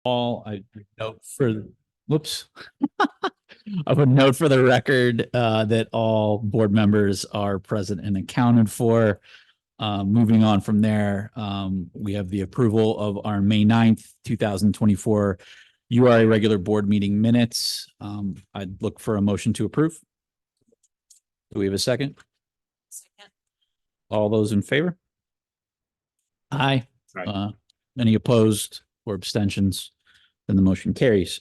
all. I would note for whoops. I would note for the record that all board members are present and accounted for. Moving on from there, we have the approval of our May 9th, 2024 URA regular board meeting minutes. I'd look for a motion to approve. Do we have a second? Second. All those in favor? Aye. Aye. Any opposed or abstentions? Then the motion carries.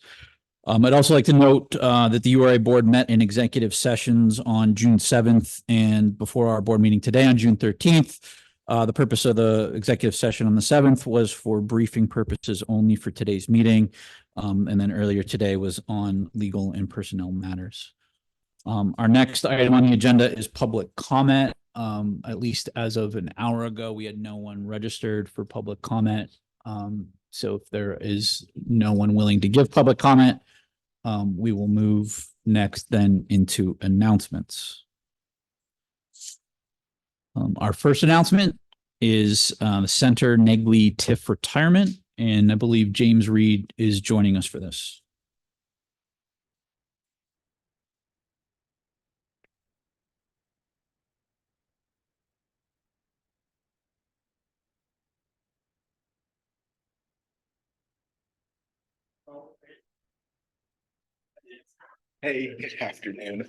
I'd also like to note that the URA board met in executive sessions on June 7th and before our board meeting today on June 13th. The purpose of the executive session on the 7th was for briefing purposes only for today's meeting. And then earlier today was on legal and personnel matters. Our next item on the agenda is public comment. At least as of an hour ago, we had no one registered for public comment. So if there is no one willing to give public comment, we will move next then into announcements. Our first announcement is Center Negley TIF retirement, and I believe James Reed is joining us for this. Hey, good afternoon.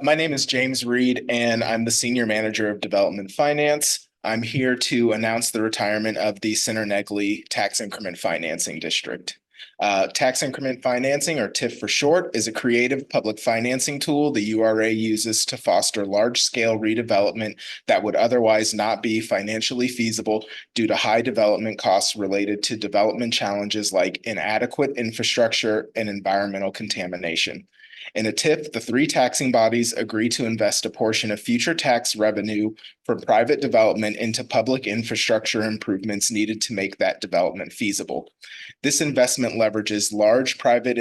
My name is James Reed, and I'm the Senior Manager of Development Finance. I'm here to announce the retirement of the Center Negley Tax Increment Financing District. Tax increment financing, or TIF for short, is a creative public financing tool the URA uses to foster large-scale redevelopment that would otherwise not be financially feasible due to high development costs related to development challenges like inadequate infrastructure and environmental contamination. In a TIF, the three taxing bodies agree to invest a portion of future tax revenue from private development into public infrastructure improvements needed to make that development feasible. This investment leverages large private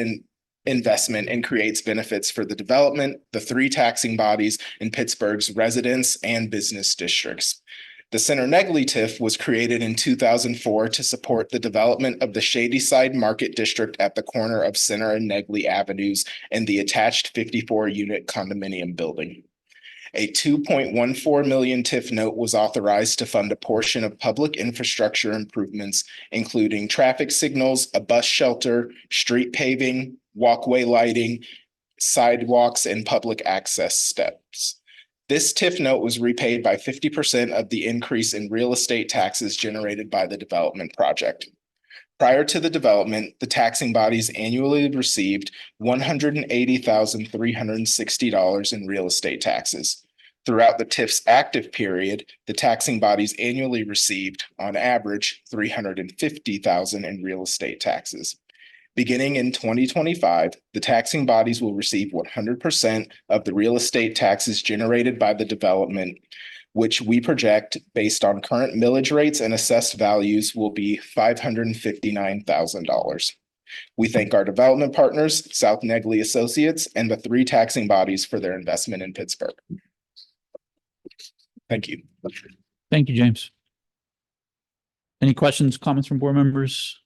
investment and creates benefits for the development, the three taxing bodies, in Pittsburgh's residents and business districts. The Center Negley TIF was created in 2004 to support the development of the Shadyside Market District at the corner of Center and Negley Avenues and the attached 54-unit condominium building. A $2.14 million TIF note was authorized to fund a portion of public infrastructure improvements, including traffic signals, a bus shelter, street paving, walkway lighting, sidewalks, and public access steps. This TIF note was repaid by 50% of the increase in real estate taxes generated by the development project. Prior to the development, the taxing bodies annually received $180,360 in real estate taxes. Throughout the TIF's active period, the taxing bodies annually received, on average, $350,000 in real estate taxes. Beginning in 2025, the taxing bodies will receive 100% of the real estate taxes generated by the development, which we project, based on current millage rates and assessed values, will be $559,000. We thank our development partners, South Negley Associates, and the three taxing bodies for their investment in Pittsburgh. Thank you. Thank you, James. Any questions, comments from board members?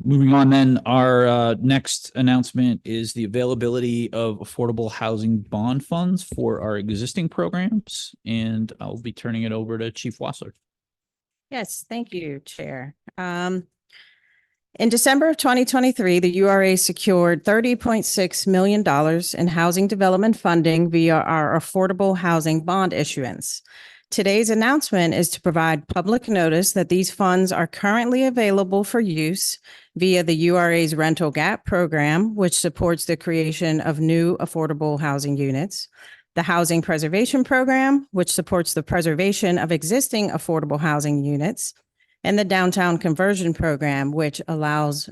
Moving on then, our next announcement is the availability of affordable housing bond funds for our existing programs, and I'll be turning it over to Chief Wassler. Yes, thank you, Chair. In December of 2023, the URA secured $30.6 million in housing development funding via our affordable housing bond issuance. Today's announcement is to provide public notice that these funds are currently available for use via the URA's rental gap program, which supports the creation of new affordable housing units, the housing preservation program, which supports the preservation of existing affordable housing units, and the downtown conversion program, which allows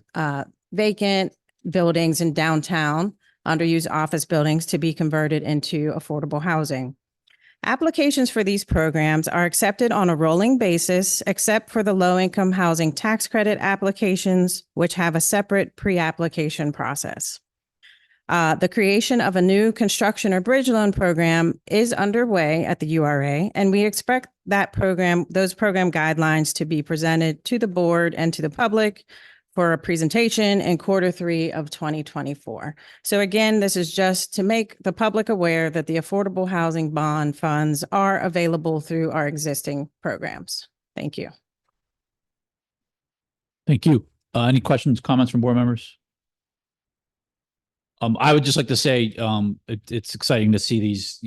vacant buildings in downtown, underused office buildings, to be converted into affordable housing. Applications for these programs are accepted on a rolling basis, except for the low-income housing tax credit applications, which have a separate pre-application process. The creation of a new construction or bridge loan program is underway at the URA, and we expect those program guidelines to be presented to the board and to the public for a presentation in Q3 of 2024. So again, this is just to make the public aware that the Affordable Housing Bond funds are available through our existing programs. Thank you. Thank you. Any questions, comments from board members? I would just like to say, it's exciting to see these,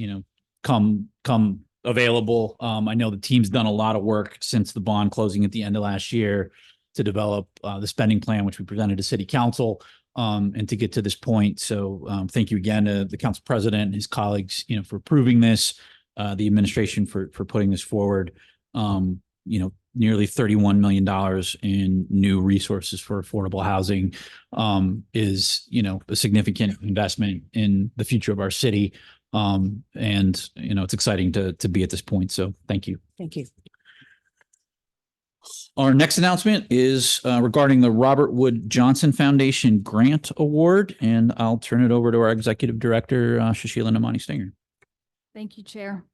come available. I know the team's done a lot of work since the bond closing at the end of last year to develop the spending plan, which we presented to City Council, and to get to this point. So thank you again to the council president and his colleagues, for approving this, the administration for putting this forward. Nearly $31 million in new resources for affordable housing is, a significant investment in the future of our city. And, it's exciting to be at this point. So thank you. Thank you. Our next announcement is regarding the Robert Wood Johnson Foundation Grant Award, and I'll turn it over to our Executive Director, Shashila Namani Stinger. Thank you, Chair.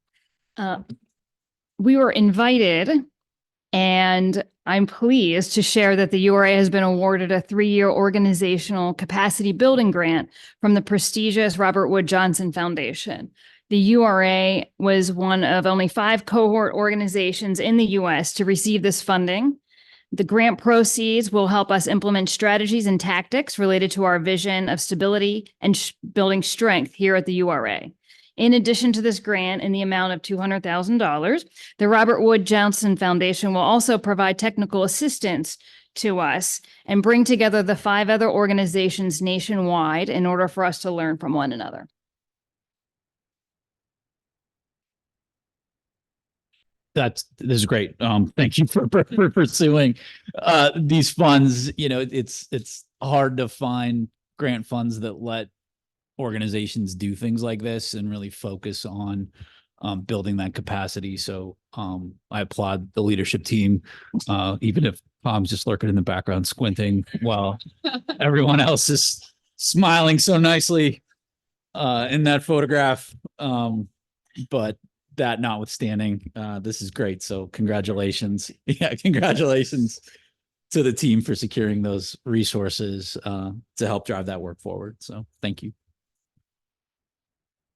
We were invited, and I'm pleased to share that the URA has been awarded a 3-year organizational capacity building grant from the prestigious Robert Wood Johnson Foundation. The URA was one of only 5 cohort organizations in the U.S. to receive this funding. The grant proceeds will help us implement strategies and tactics related to our vision of stability and building strength here at the URA. In addition to this grant in the amount of $200,000, the Robert Wood Johnson Foundation will also provide technical assistance to us and bring together the 5 other organizations nationwide in order for us to learn from one another. This is great. Thank you for pursuing these funds. It's hard to find grant funds that let organizations do things like this and really focus on building that capacity. So I applaud the leadership team, even if Tom's just lurking in the background squinting while everyone else is smiling so nicely in that photograph. But that notwithstanding, this is great. So congratulations. Yeah, congratulations to the team for securing those resources to help drive that work forward. So thank you.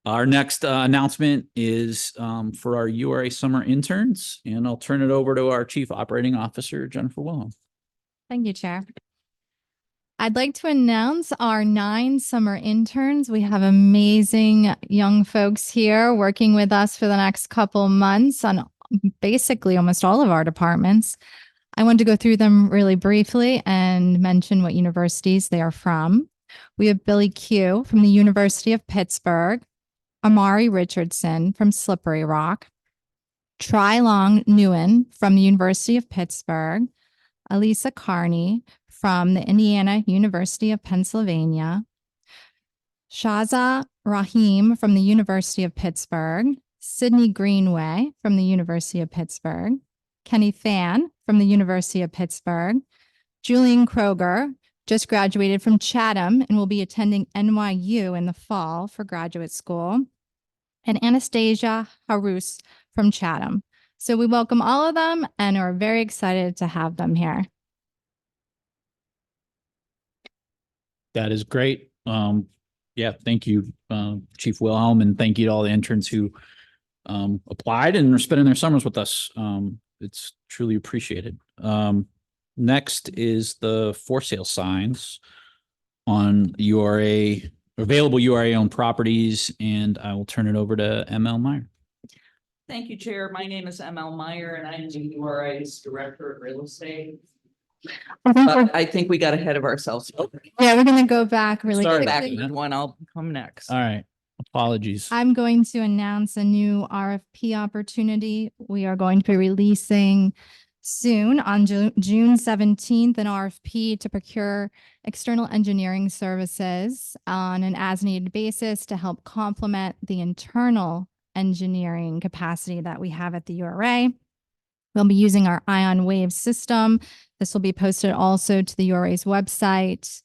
Our next announcement is for our URA summer interns, and I'll turn it over to our Chief Operating Officer, Jennifer Wilhelm. Thank you, Chair. I'd like to announce our 9 summer interns. We have amazing young folks here working with us for the next couple months on basically almost all of our departments. I want to go through them really briefly and mention what universities they are from. We have Billy Q from the University of Pittsburgh, Amari Richardson from Slippery Rock, Tri Long Nguyen from the University of Pittsburgh, Elisa Carney from the Indiana University of Pennsylvania, Shaza Rahim from the University of Pittsburgh, Sydney Greenway from the University of Pittsburgh, Kenny Fan from the University of Pittsburgh, Julian Kroger just graduated from Chatham and will be attending NYU in the fall for graduate school, and Anastasia Harus from Chatham. So we welcome all of them and are very excited to have them here. That is great. Yeah, thank you, Chief Wilhelm, and thank you to all the interns who applied and are spending their summers with us. It's truly appreciated. Next is the for sale signs on URA, available URA owned properties, and I will turn it over to ML Meyer. Thank you, Chair. My name is ML Meyer, and I'm the URA's Director of Real Estate. But I think we got ahead of ourselves. Yeah, we're going to go back really Sorry. quickly. Back one, I'll come next. All right. Apologies. I'm going to announce a new RFP opportunity. We are going to be releasing soon on June 17th an RFP to procure external engineering services on an as-needed basis to help complement the internal engineering capacity that we have at the URA. We'll be using our Ion Wave system. This will be posted also to the URA's website,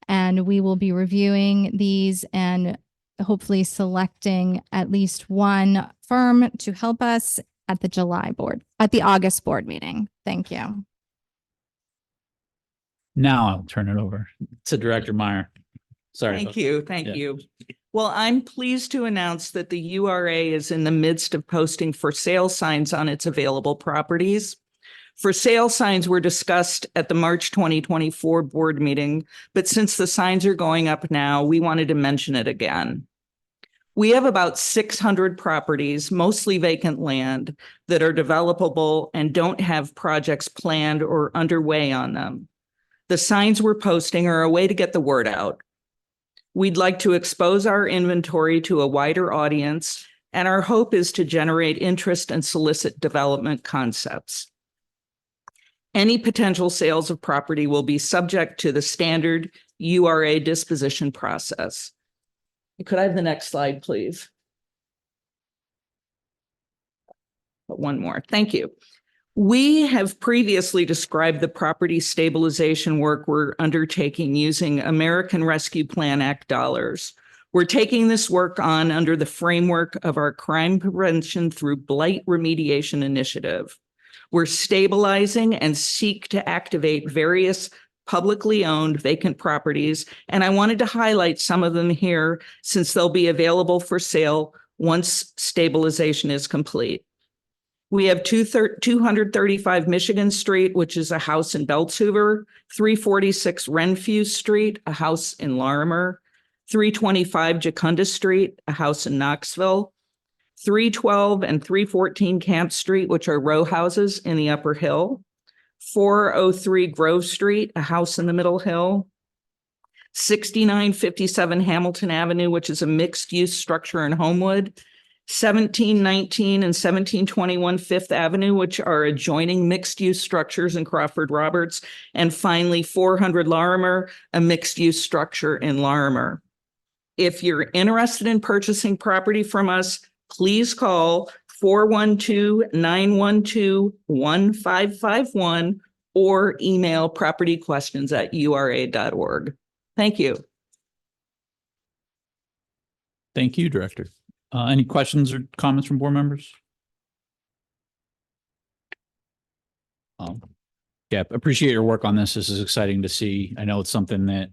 and we will be reviewing these and hopefully selecting at least one firm to help us at the August board meeting. Thank you. Now I'll turn it over to Director Meyer. Sorry. Thank you. Thank Yeah. you. Well, I'm pleased to announce that the URA is in the midst of posting for sale signs on its available properties. For sale signs were discussed at the March 2024 board meeting, but since the signs are going up now, we wanted to mention it again. We have about 600 properties, mostly vacant land, that are developable and don't have projects planned or underway on them. The signs we're posting are a way to get the word out. We'd like to expose our inventory to a wider audience, and our hope is to generate interest and solicit development concepts. Any potential sales of property will be subject to the standard URA disposition process. Could I have the next slide, please? One more. Thank you. We have previously described the property stabilization work we're undertaking using American Rescue Plan Act dollars. We're taking this work on under the framework of our Crime Prevention Through Blight Remediation Initiative. We're stabilizing and seek to activate various publicly owned vacant properties, and I wanted to highlight some of them here since they'll be available for sale once stabilization is complete. We have 235 Michigan Street, which is a house in Beltshoover, 346 Renfrew Street, a house in Larimer, 325 Jacunda Street, a house in Knoxville, 312 and 314 Camp Street, which are row houses in the Upper Hill, 403 Grove Street, a house in the Middle Hill, 6957 Hamilton Avenue, which is a mixed-use structure in Homewood, 1719 and 1721 Fifth Avenue, which are adjoining mixed-use structures in Crawford Roberts, and finally 400 Larimer, a mixed-use structure in Larimer. If you're interested in purchasing property from us, please call 412-912-1551 or email propertyquestions@ura.org. Thank you. Thank you, Director. Any questions or comments from board members? Yeah, appreciate your work on this. This is exciting to see. I know it's something that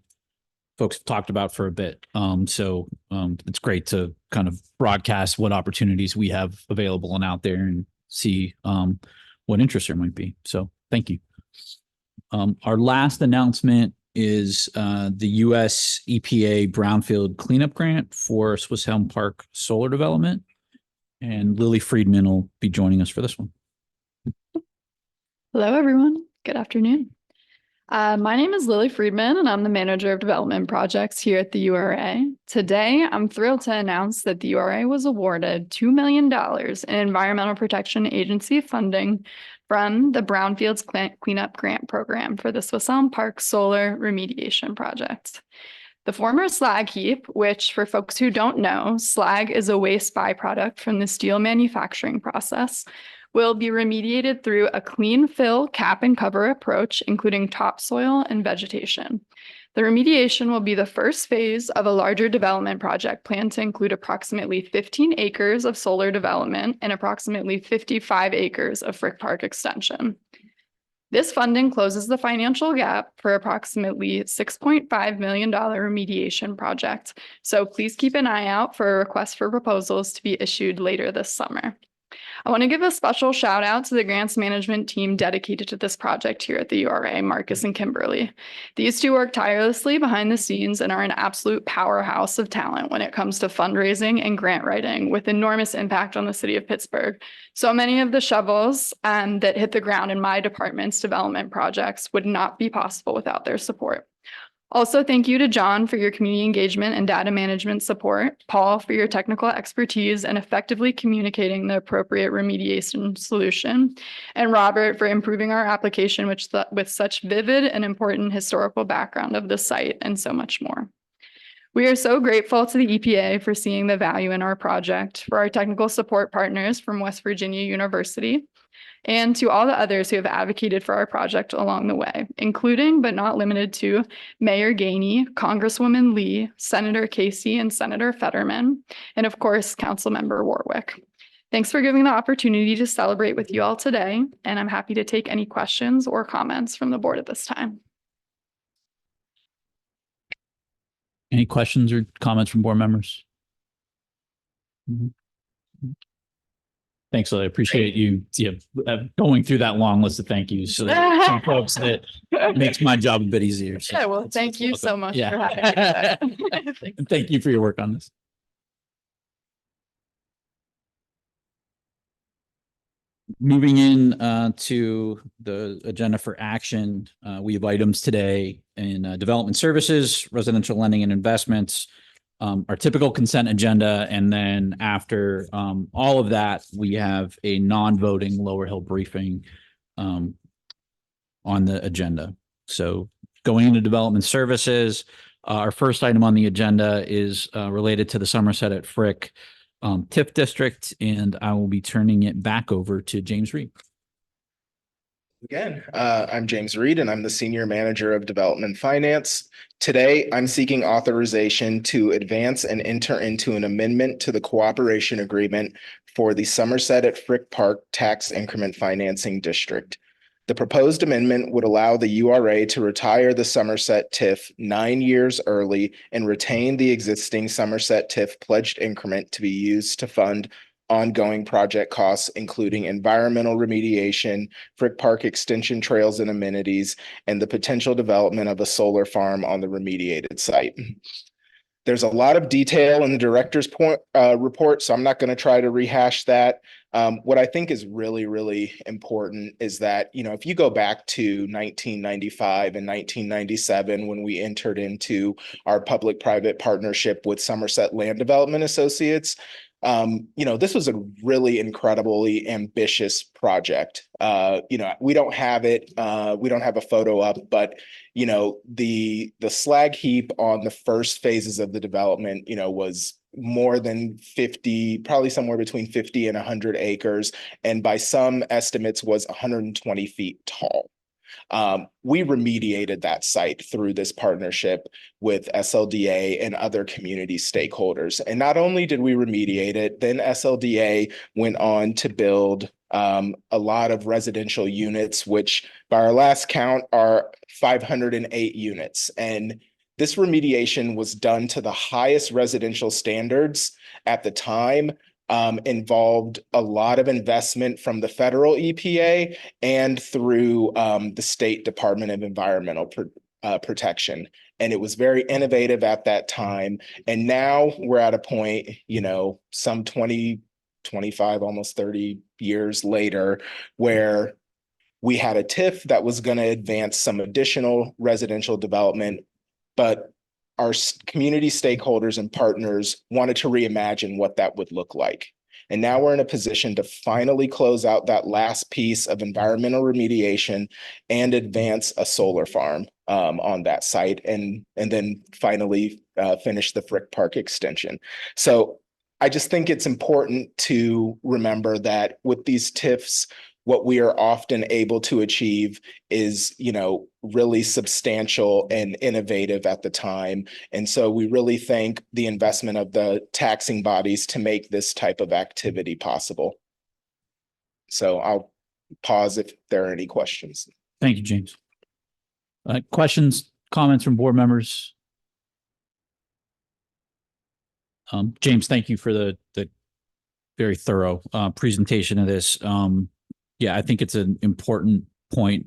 folks have talked about for a bit. It's great to kind of broadcast what opportunities we have available and out there and see what interest there might be. So thank you. Our last announcement is the US EPA Brownfield Cleanup Grant for Swiss Elm Park Solar Development. And Lily Friedman will be joining us for this one. Hello, everyone. Good afternoon. My name is Lily Friedman, and I'm the Manager of Development Projects here at the URA. Today, I'm thrilled to announce that the URA was awarded $2 million in Environmental Protection Agency funding from the Brownfields Cleanup Grant Program for the Swiss Elm Park Solar Remediation Project. The former slag heap, which for folks who don't know, slag is a waste byproduct from the steel manufacturing process, will be remediated through a clean fill, cap and cover approach, including topsoil and vegetation. The remediation will be the first phase of a larger development project planned to include approximately 15 acres of solar development and approximately 55 acres of Frick Park extension. This funding closes the financial gap for approximately $6.5 million remediation project. So please keep an eye out for a request for proposals to be issued later this summer. I want to give a special shout out to the grants management team dedicated to this project here at the URA, Marcus and Kimberly. These two work tirelessly behind the scenes and are an absolute powerhouse of talent when it comes to fundraising and grant writing with enormous impact on the city of Pittsburgh. So many of the shovels that hit the ground in my department's development projects would not be possible without their support. Also, thank you to John for your community engagement and data management support, Paul for your technical expertise and effectively communicating the appropriate remediation solution, and Robert for improving our application with such vivid and important historical background of the site and so much more. We are so grateful to the EPA for seeing the value in our project, for our technical support partners from West Virginia University, and to all the others who have advocated for our project along the way, including but not limited to Mayor Gainey, Congresswoman Lee, Senator Casey, and Senator Fetterman, and of course, Councilmember Warwick. Thanks for giving the opportunity to celebrate with you all today, and I'm happy to take any questions or comments from the board at this time. Any questions or comments from board members? Mhm. Thanks, Lily. I appreciate you going through that long list of thank yous. So there's some folks that makes my job a bit easier. So Yeah, well, thank you so much Yeah. for having me today. And thank you for your work on this. Moving in to the agenda for action, we have items today in development services, residential lending and investments, our typical consent agenda, and then after all of that, we have a non-voting Lower Hill briefing on the agenda. So going into development services, our first item on the agenda is related to the Somerset at Frick TIF district, and I will be turning it back over to James Reed. Again, I'm James Reed, and I'm the Senior Manager of Development Finance. Today, I'm seeking authorization to advance and enter into an amendment to the cooperation agreement for the Somerset at Frick Park Tax Increment Financing District. The proposed amendment would allow the URA to retire the Somerset TIF 9 years early and retain the existing Somerset TIF pledged increment to be used to fund ongoing project costs, including environmental remediation, Frick Park extension trails and amenities, and the potential development of a solar farm on the remediated site. There's a lot of detail in the director's report, so I'm not going to try to rehash that. What I think is really, really important is that, if you go back to 1995 and 1997, when we entered into our public-private partnership with Somerset Land Development Associates, this was a really incredibly ambitious project. We don't have it. We don't have a photo up, but the slag heap on the first phases of the development, was more than 50, probably somewhere between 50 and 100 acres, and by some estimates was 120 feet tall. We remediated that site through this partnership with SLDA and other community stakeholders. And not only did we remediate it, then SLDA went on to build a lot of residential units, which by our last count are 508 units. And this remediation was done to the highest residential standards at the time. Involved a lot of investment from the federal EPA and through the State Department of Environmental Protection. And it was very innovative at that time. And now we're at a point, some 20, 25, almost 30 years later, where we had a TIF that was going to advance some additional residential development, but our community stakeholders and partners wanted to reimagine what that would look like. And now we're in a position to finally close out that last piece of environmental remediation and advance a solar farm on that site, and then finally finish the Frick Park extension. So I just think it's important to remember that with these TIFs, what we are often able to achieve is, really substantial and innovative at the time. And so we really thank the investment of the taxing bodies to make this type of activity possible. So I'll pause if there are any questions. Thank you, James. Questions, comments from board members? James, thank you for the very thorough presentation of this. Yeah, I think it's an important point,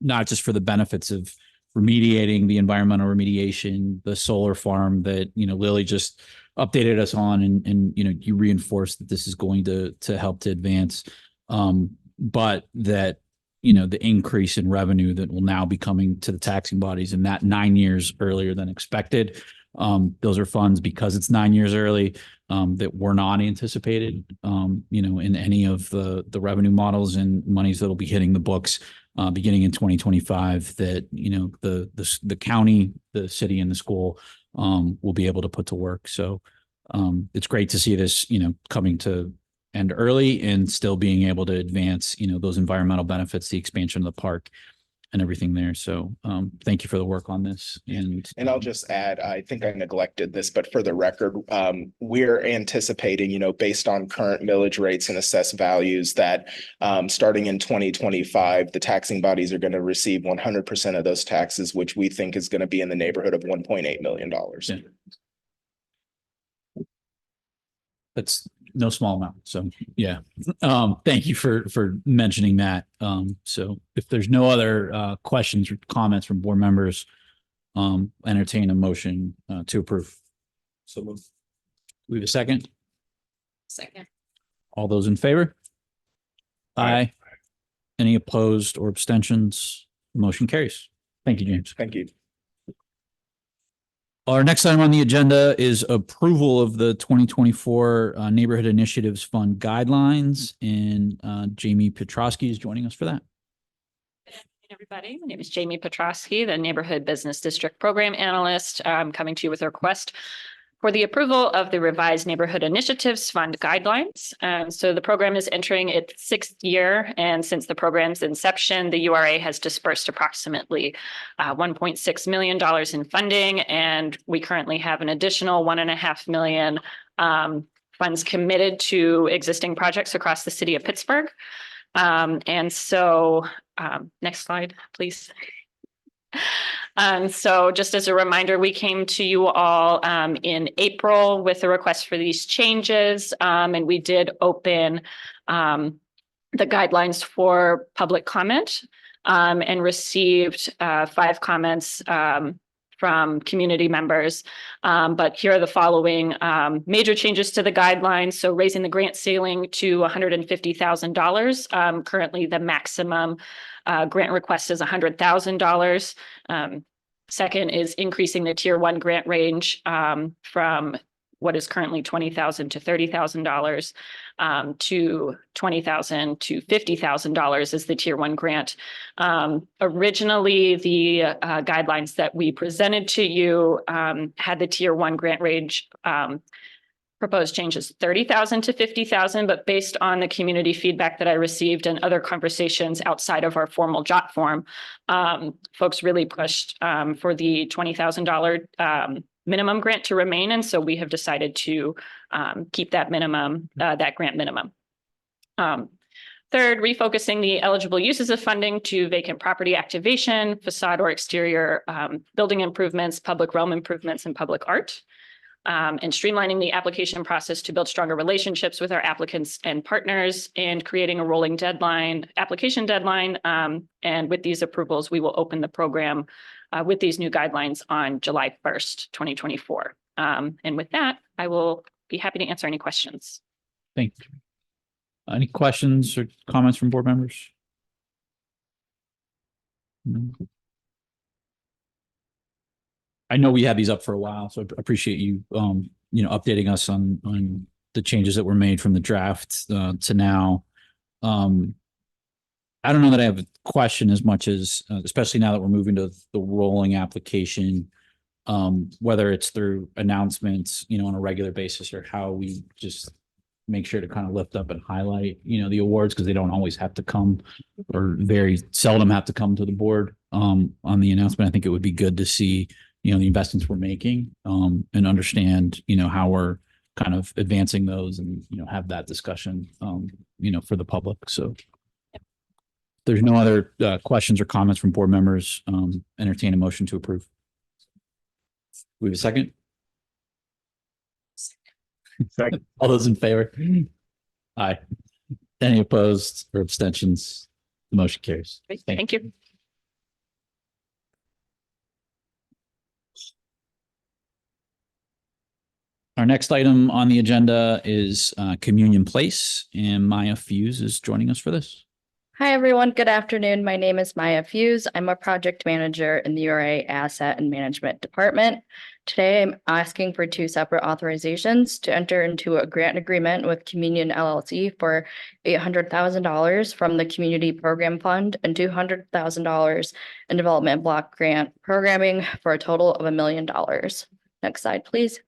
not just for the benefits of remediating the environmental remediation, the solar farm that, Lily just updated us on, and you reinforced that this is going to help to advance, but that, the increase in revenue that will now be coming to the taxing bodies, and that 9 years earlier than expected. Those are funds, because it's 9 years early, that were not anticipated, in any of the revenue models and monies that'll be hitting the books beginning in 2025, that, the county, the city, and the school will be able to put to work. So it's great to see this, coming to end early and still being able to advance, those environmental benefits, the expansion of the park, and everything there. So thank you for the work on this. And I'll just add, I think I neglected this, but for the record, we're anticipating, based on current millage rates and assessed values that starting in 2025, the taxing bodies are going to receive 100% of those taxes, which we think is going to be in the neighborhood of $1.8 million. Yeah. That's no small amount. So yeah. Thank you for mentioning that. So if there's no other questions or comments from board members, entertain a motion to approve. So moved. We have a second? Second. All those in favor? Aye. Aye. Any opposed or abstentions? Motion carries. Thank you, James. Thank you. Our next item on the agenda is approval of the 2024 Neighborhood Initiatives Fund guidelines, and Jamie Petrosky is joining us for that. Everybody, my name is Jamie Petrosky, the Neighborhood Business District Program Analyst. I'm coming to you with a request for the approval of the revised Neighborhood Initiatives Fund guidelines. So the program is entering its 6th year, and since the program's inception, the URA has dispersed approximately $1.6 million in funding, and we currently have an additional $1.5 million funds committed to existing projects across the city of Pittsburgh. And so, next slide, please. So just as a reminder, we came to you all in April with a request for these changes, and we did open the guidelines for public comment and received 5 comments from community members. But here are the following major changes to the guidelines. So raising the grant ceiling to $150,000. Currently, the maximum grant request is $100,000. Second is increasing the tier 1 grant range from what is currently $20,000 to $30,000 to $20,000 to $50,000 as the tier 1 grant. Originally, the guidelines that we presented to you had the tier 1 grant range proposed changes $30,000 to $50,000, but based on the community feedback that I received and other conversations outside of our formal JOT form, folks really pushed for the $20,000 minimum grant to remain. And so we have decided to keep that minimum, that grant minimum. Third, refocusing the eligible uses of funding to vacant property activation, facade or exterior building improvements, public realm improvements, and public art. And streamlining the application process to build stronger relationships with our applicants and partners, and creating a rolling deadline, application deadline. And with these approvals, we will open the program with these new guidelines on July 1st, 2024. And with that, I will be happy to answer any questions. Thank you. Any questions or comments from board members? No. I know we had these up for a while, so I appreciate you, updating us on the changes that were made from the draft to now. I don't know that I have a question as much as, especially now that we're moving to the rolling application, whether it's through announcements, on a regular basis, or how we just make sure to kind of lift up and highlight, the awards, because they don't always have to come, or very seldom have to come to the board on the announcement. I think it would be good to see, the investments we're making and understand, how we're kind of advancing those, and, have that discussion, for the public. So if there's no other questions or comments from board members, entertain a motion to approve. We have a second? Second. All those in favor? Aye. Any opposed or abstentions? The motion carries. Great, thank you. Our next item on the agenda is Communion Place, and Maya Fuse is joining us for this. Hi, everyone. Good afternoon. My name is Maya Fuse. I'm a project manager in the URA Asset and Management Department. Today, I'm asking for 2 separate authorizations to enter into a grant agreement with Communion LLC for $800,000 from the Community Program Fund and $200,000 in Development Block Grant Programming for a total of $1 million. Next slide, please.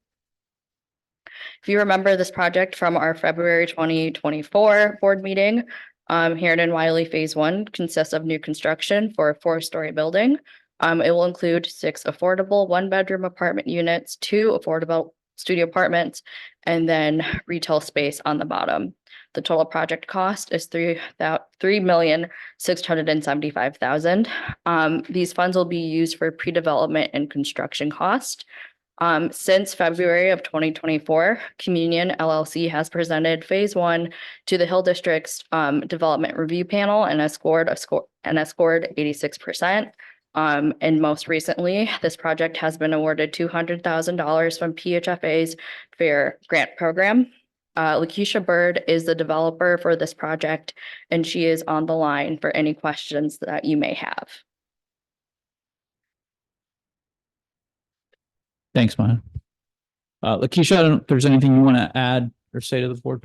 If you remember this project from our February 2024 board meeting, Heron and Wiley Phase 1 consists of new construction for a 4-story building. It will include 6 affordable 1-bedroom apartment units, 2 affordable studio apartments, and then retail space on the bottom. The total project cost is $3,675,000. These funds will be used for pre-development and construction cost. Since February of 2024, Communion LLC has presented Phase 1 to the Hill District's Development Review Panel and has scored 86%. And most recently, this project has been awarded $200,000 from PHFA's Fair Grant Program. Lakeisha Bird is the developer for this project, and she is on the line for any questions that you may have. Thanks, Maya. Lakeisha, I don't know if there's anything you want to add or say to the board?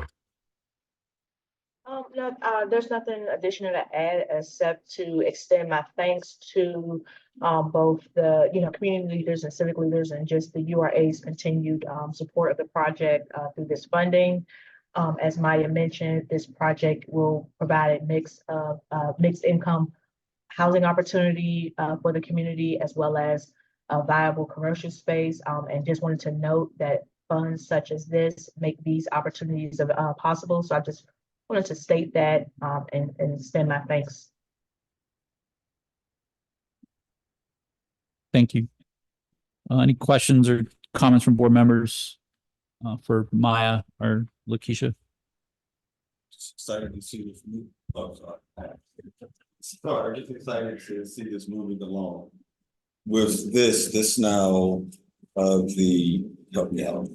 No, there's nothing additional to add except to extend my thanks to both the community leaders and civic leaders and just the URA's continued support of the project through this funding. As Maya mentioned, this project will provide a mix of mixed income housing opportunity for the community, as well as a viable commercial space. And just wanted to note that funds such as this make these opportunities possible. So I just wanted to state that and extend my thanks. Thank you. Any questions or comments from board members for Maya or Lakeisha? Just excited to see this move. Sorry, just excited to see this moving along. With this now of the help me out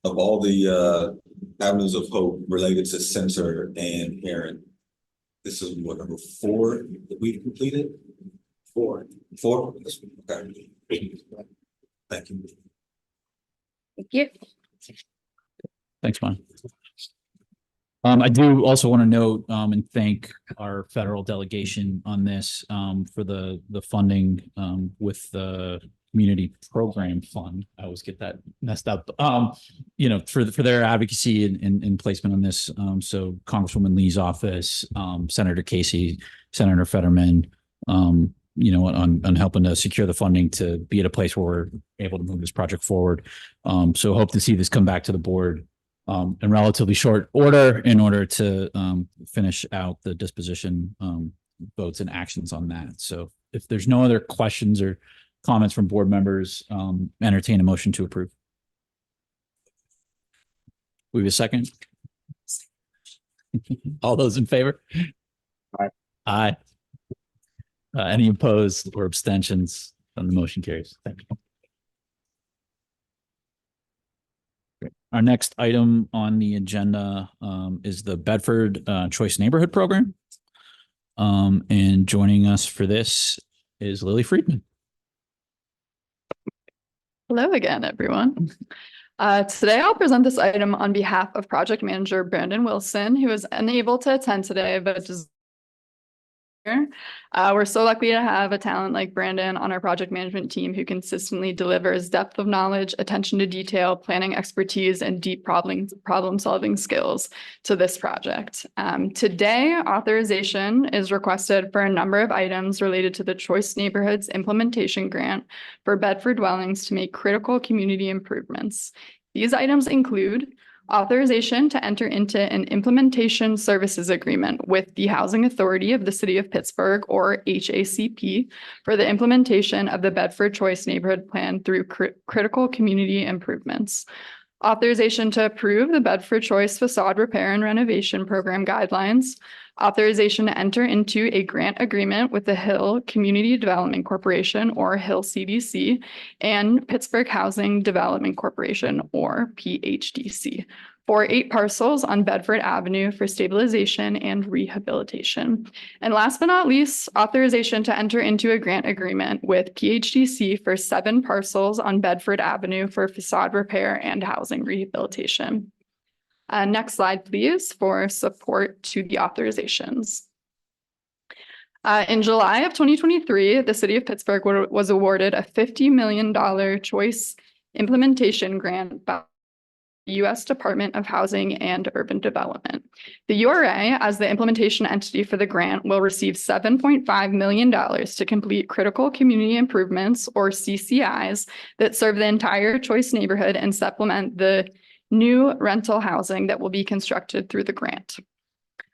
of all the avenues of hope related to Center and Heron. This is what, number 4 that we've completed? 4. Okay. Thank you. Thank you. Thanks, Maya. I do also want to note and thank our federal delegation on this for the funding with the Community Program Fund. I always get that messed up. For their advocacy and placement on this. So Congresswoman Lee's office, Senator Casey, Senator Fetterman, on helping to secure the funding to be at a place where we're able to move this project forward. So hope to see this come back to the board in relatively short order in order to finish out the disposition votes and actions on that. So if there's no other questions or comments from board members, entertain a motion to approve. We have a second. All those in favor? Aye. Aye. Any opposed or abstentions? Then the motion carries. Thank you. Our next item on the agenda is the Bedford Choice Neighborhood Program. And joining us for this is Lily Friedman. Hello again, everyone. Today I'll present this item on behalf of Project Manager Brandon Wilson, who is unable to attend today, but is here. We're so lucky to have a talent like Brandon on our project management team who consistently delivers depth of knowledge, attention to detail, planning expertise, and deep problem-solving skills to this project. Today, authorization is requested for a number of items related to the Choice Neighborhoods Implementation Grant for Bedford dwellings to make critical community improvements. These items include authorization to enter into an implementation services agreement with the Housing Authority of the City of Pittsburgh, or HACP, for the implementation of the Bedford Choice Neighborhood Plan through critical community improvements. Authorization to approve the Bedford Choice Facade Repair and Renovation Program guidelines. Authorization to enter into a grant agreement with the Hill Community Development Corporation, or Hill CDC, and Pittsburgh Housing Development Corporation, or PHDC, for 8 parcels on Bedford Avenue for stabilization and rehabilitation. And last but not least, authorization to enter into a grant agreement with PHDC for 7 parcels on Bedford Avenue for facade repair and housing rehabilitation. Next slide, please, for support to the authorizations. In July of 2023, the City of Pittsburgh was awarded a $50 million choice implementation grant by U.S. Department of Housing and Urban Development. The URA, as the implementation entity for the grant, will receive $7.5 million to complete critical community improvements, or CCIs, that serve the entire Choice neighborhood and supplement the new rental housing that will be constructed through the grant.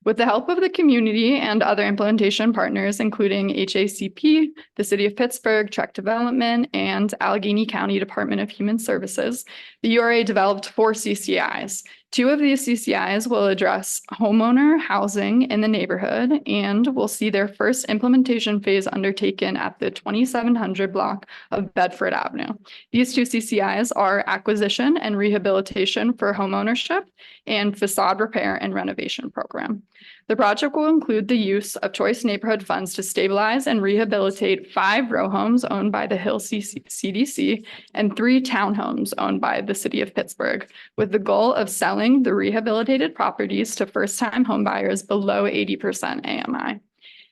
With the help of the community and other implementation partners, including HACP, the City of Pittsburgh, Trek Development, and Allegheny County Department of Human Services, the URA developed 4 CCIs. 2 of these CCIs will address homeowner housing in the neighborhood and will see their first implementation phase undertaken at the 2700 block of Bedford Avenue. These 2 CCIs are acquisition and rehabilitation for homeownership and facade repair and renovation program. The project will include the use of Choice neighborhood funds to stabilize and rehabilitate 5 row homes owned by the Hill CDC and 3 townhomes owned by the City of Pittsburgh, with the goal of selling the rehabilitated properties to first-time homebuyers below 80% AMI.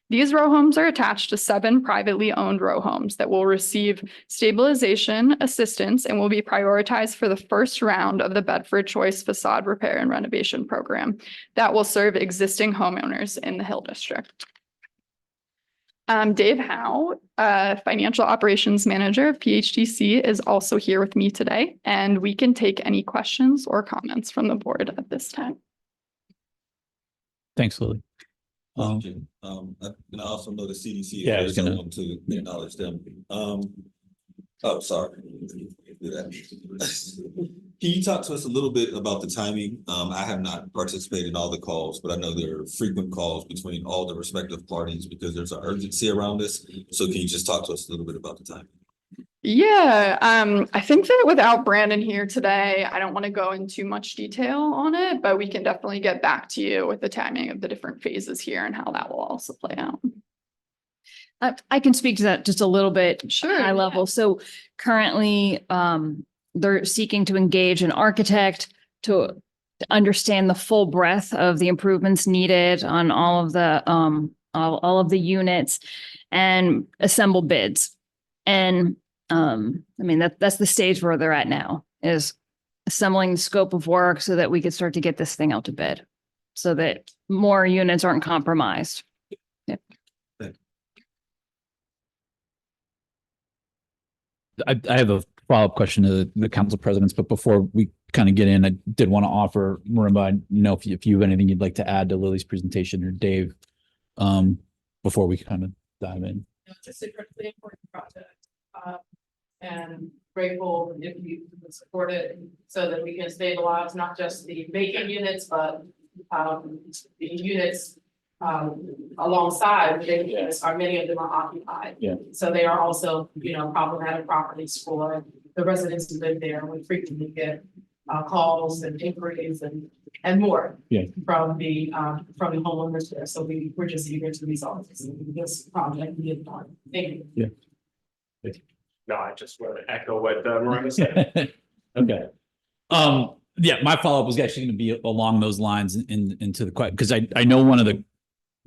These row homes are attached to 7 privately owned row homes that will receive stabilization assistance and will be prioritized for the first round of the Bedford Choice Facade Repair and Renovation Program that will serve existing homeowners in the Hill District. Dave Howe, Financial Operations Manager of PHTC, is also here with me today, and we can take any questions or comments from the board at this time. Thanks, Lily. And I also know the CDC. Yeah, I was gonna want to acknowledge them. Oh, sorry. Can you talk to us a little bit about the timing? I have not participated in all the calls, but I know there are frequent calls between all the respective parties because there's an urgency around this. So can you just talk to us a little bit about the timing? Yeah, I think that without Brandon here today, I don't want to go into much detail on it, but we can definitely get back to you with the timing of the different phases here and how that will also play out. I can speak to that just a little bit. Sure, High level. So currently, they're seeking to engage an architect to understand the full breadth of the improvements needed on all of the units and assemble bids. And I mean, that's the stage where they're at now, is assembling the scope of work so that we could start to get this thing out to bid so that more units aren't compromised. Yeah. I have a follow-up question to the council presidents, but before we kind of get in, I did want to offer Marimba, I know if you have anything you'd like to add to Lily's presentation or Dave, before we kind of dive in. It's a critically important project, and grateful if you support it so that we can stabilize not just the vacant units, but the units alongside the vacant units are many of them are occupied. Yeah. So they are also, problematic properties for the residents who live there. We frequently get calls and inquiries and more from the homeowners there. So we're just eager to resolve this project. Thank you. Yeah. No, I just want to echo what Marimba said. Okay. Yeah, my follow-up was actually going to be along those lines into the question, because I know one of the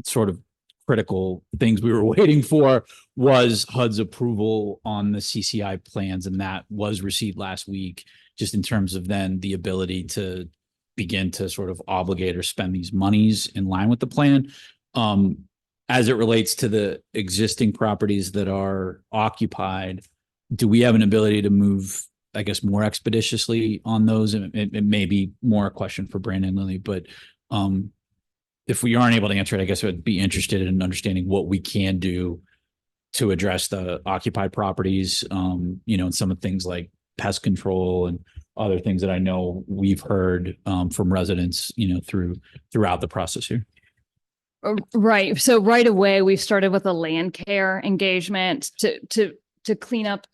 sort of critical things we were waiting for was HUD's approval on the CCI plans, and that was received last week, just in terms of then the ability to begin to sort of obligate or spend these monies in line with the plan. As it relates to the existing properties that are occupied, do we have an ability to move, I guess, more expeditiously on those? And it may be more a question for Brandon and Lily, but if we aren't able to answer it, I guess I would be interested in understanding what we can do to address the occupied properties, and some of the things like pest control and other things that I know we've heard from residents, throughout the process here. Right. So right away, we started with a land care engagement to clean up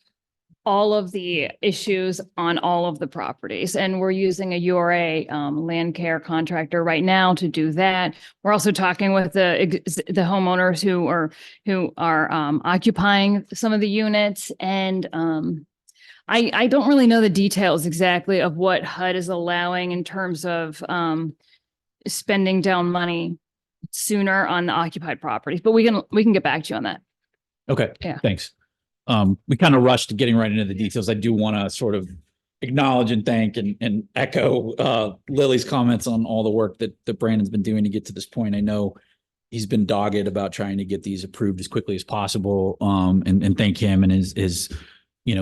all of the issues on all of the properties. And we're using a URA land care contractor right now to do that. We're also talking with the homeowners who are occupying some of the units. And I don't really know the details exactly of what HUD is allowing in terms of spending down money sooner on the occupied properties, but we can get back to you on that. Okay. Yeah. Thanks. We kind of rushed getting right into the details. I do want to sort of acknowledge and thank and echo Lily's comments on all the work that Brandon's been doing to get to this point. I know he's been dogged about trying to get these approved as quickly as possible. And thank him and his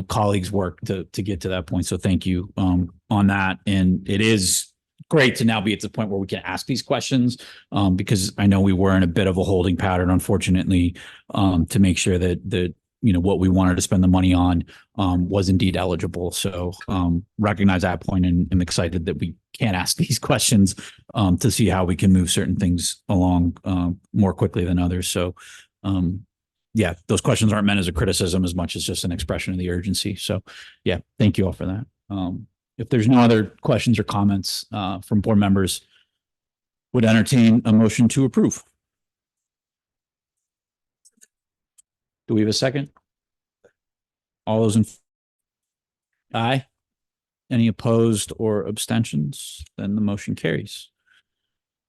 colleagues' work to get to that point. So thank you on that. And it is great to now be at the point where we can ask these questions because I know we were in a bit of a holding pattern, unfortunately, to make sure that what we wanted to spend the money on was indeed eligible. So recognize that point and I'm excited that we can ask these questions to see how we can move certain things along more quickly than others. So yeah, those questions aren't meant as a criticism as much as just an expression of the urgency. So yeah, thank you all for that. If there's no other questions or comments from board members, would entertain a motion to approve. Do we have a second? All those in aye? Any opposed or abstentions? Then the motion carries.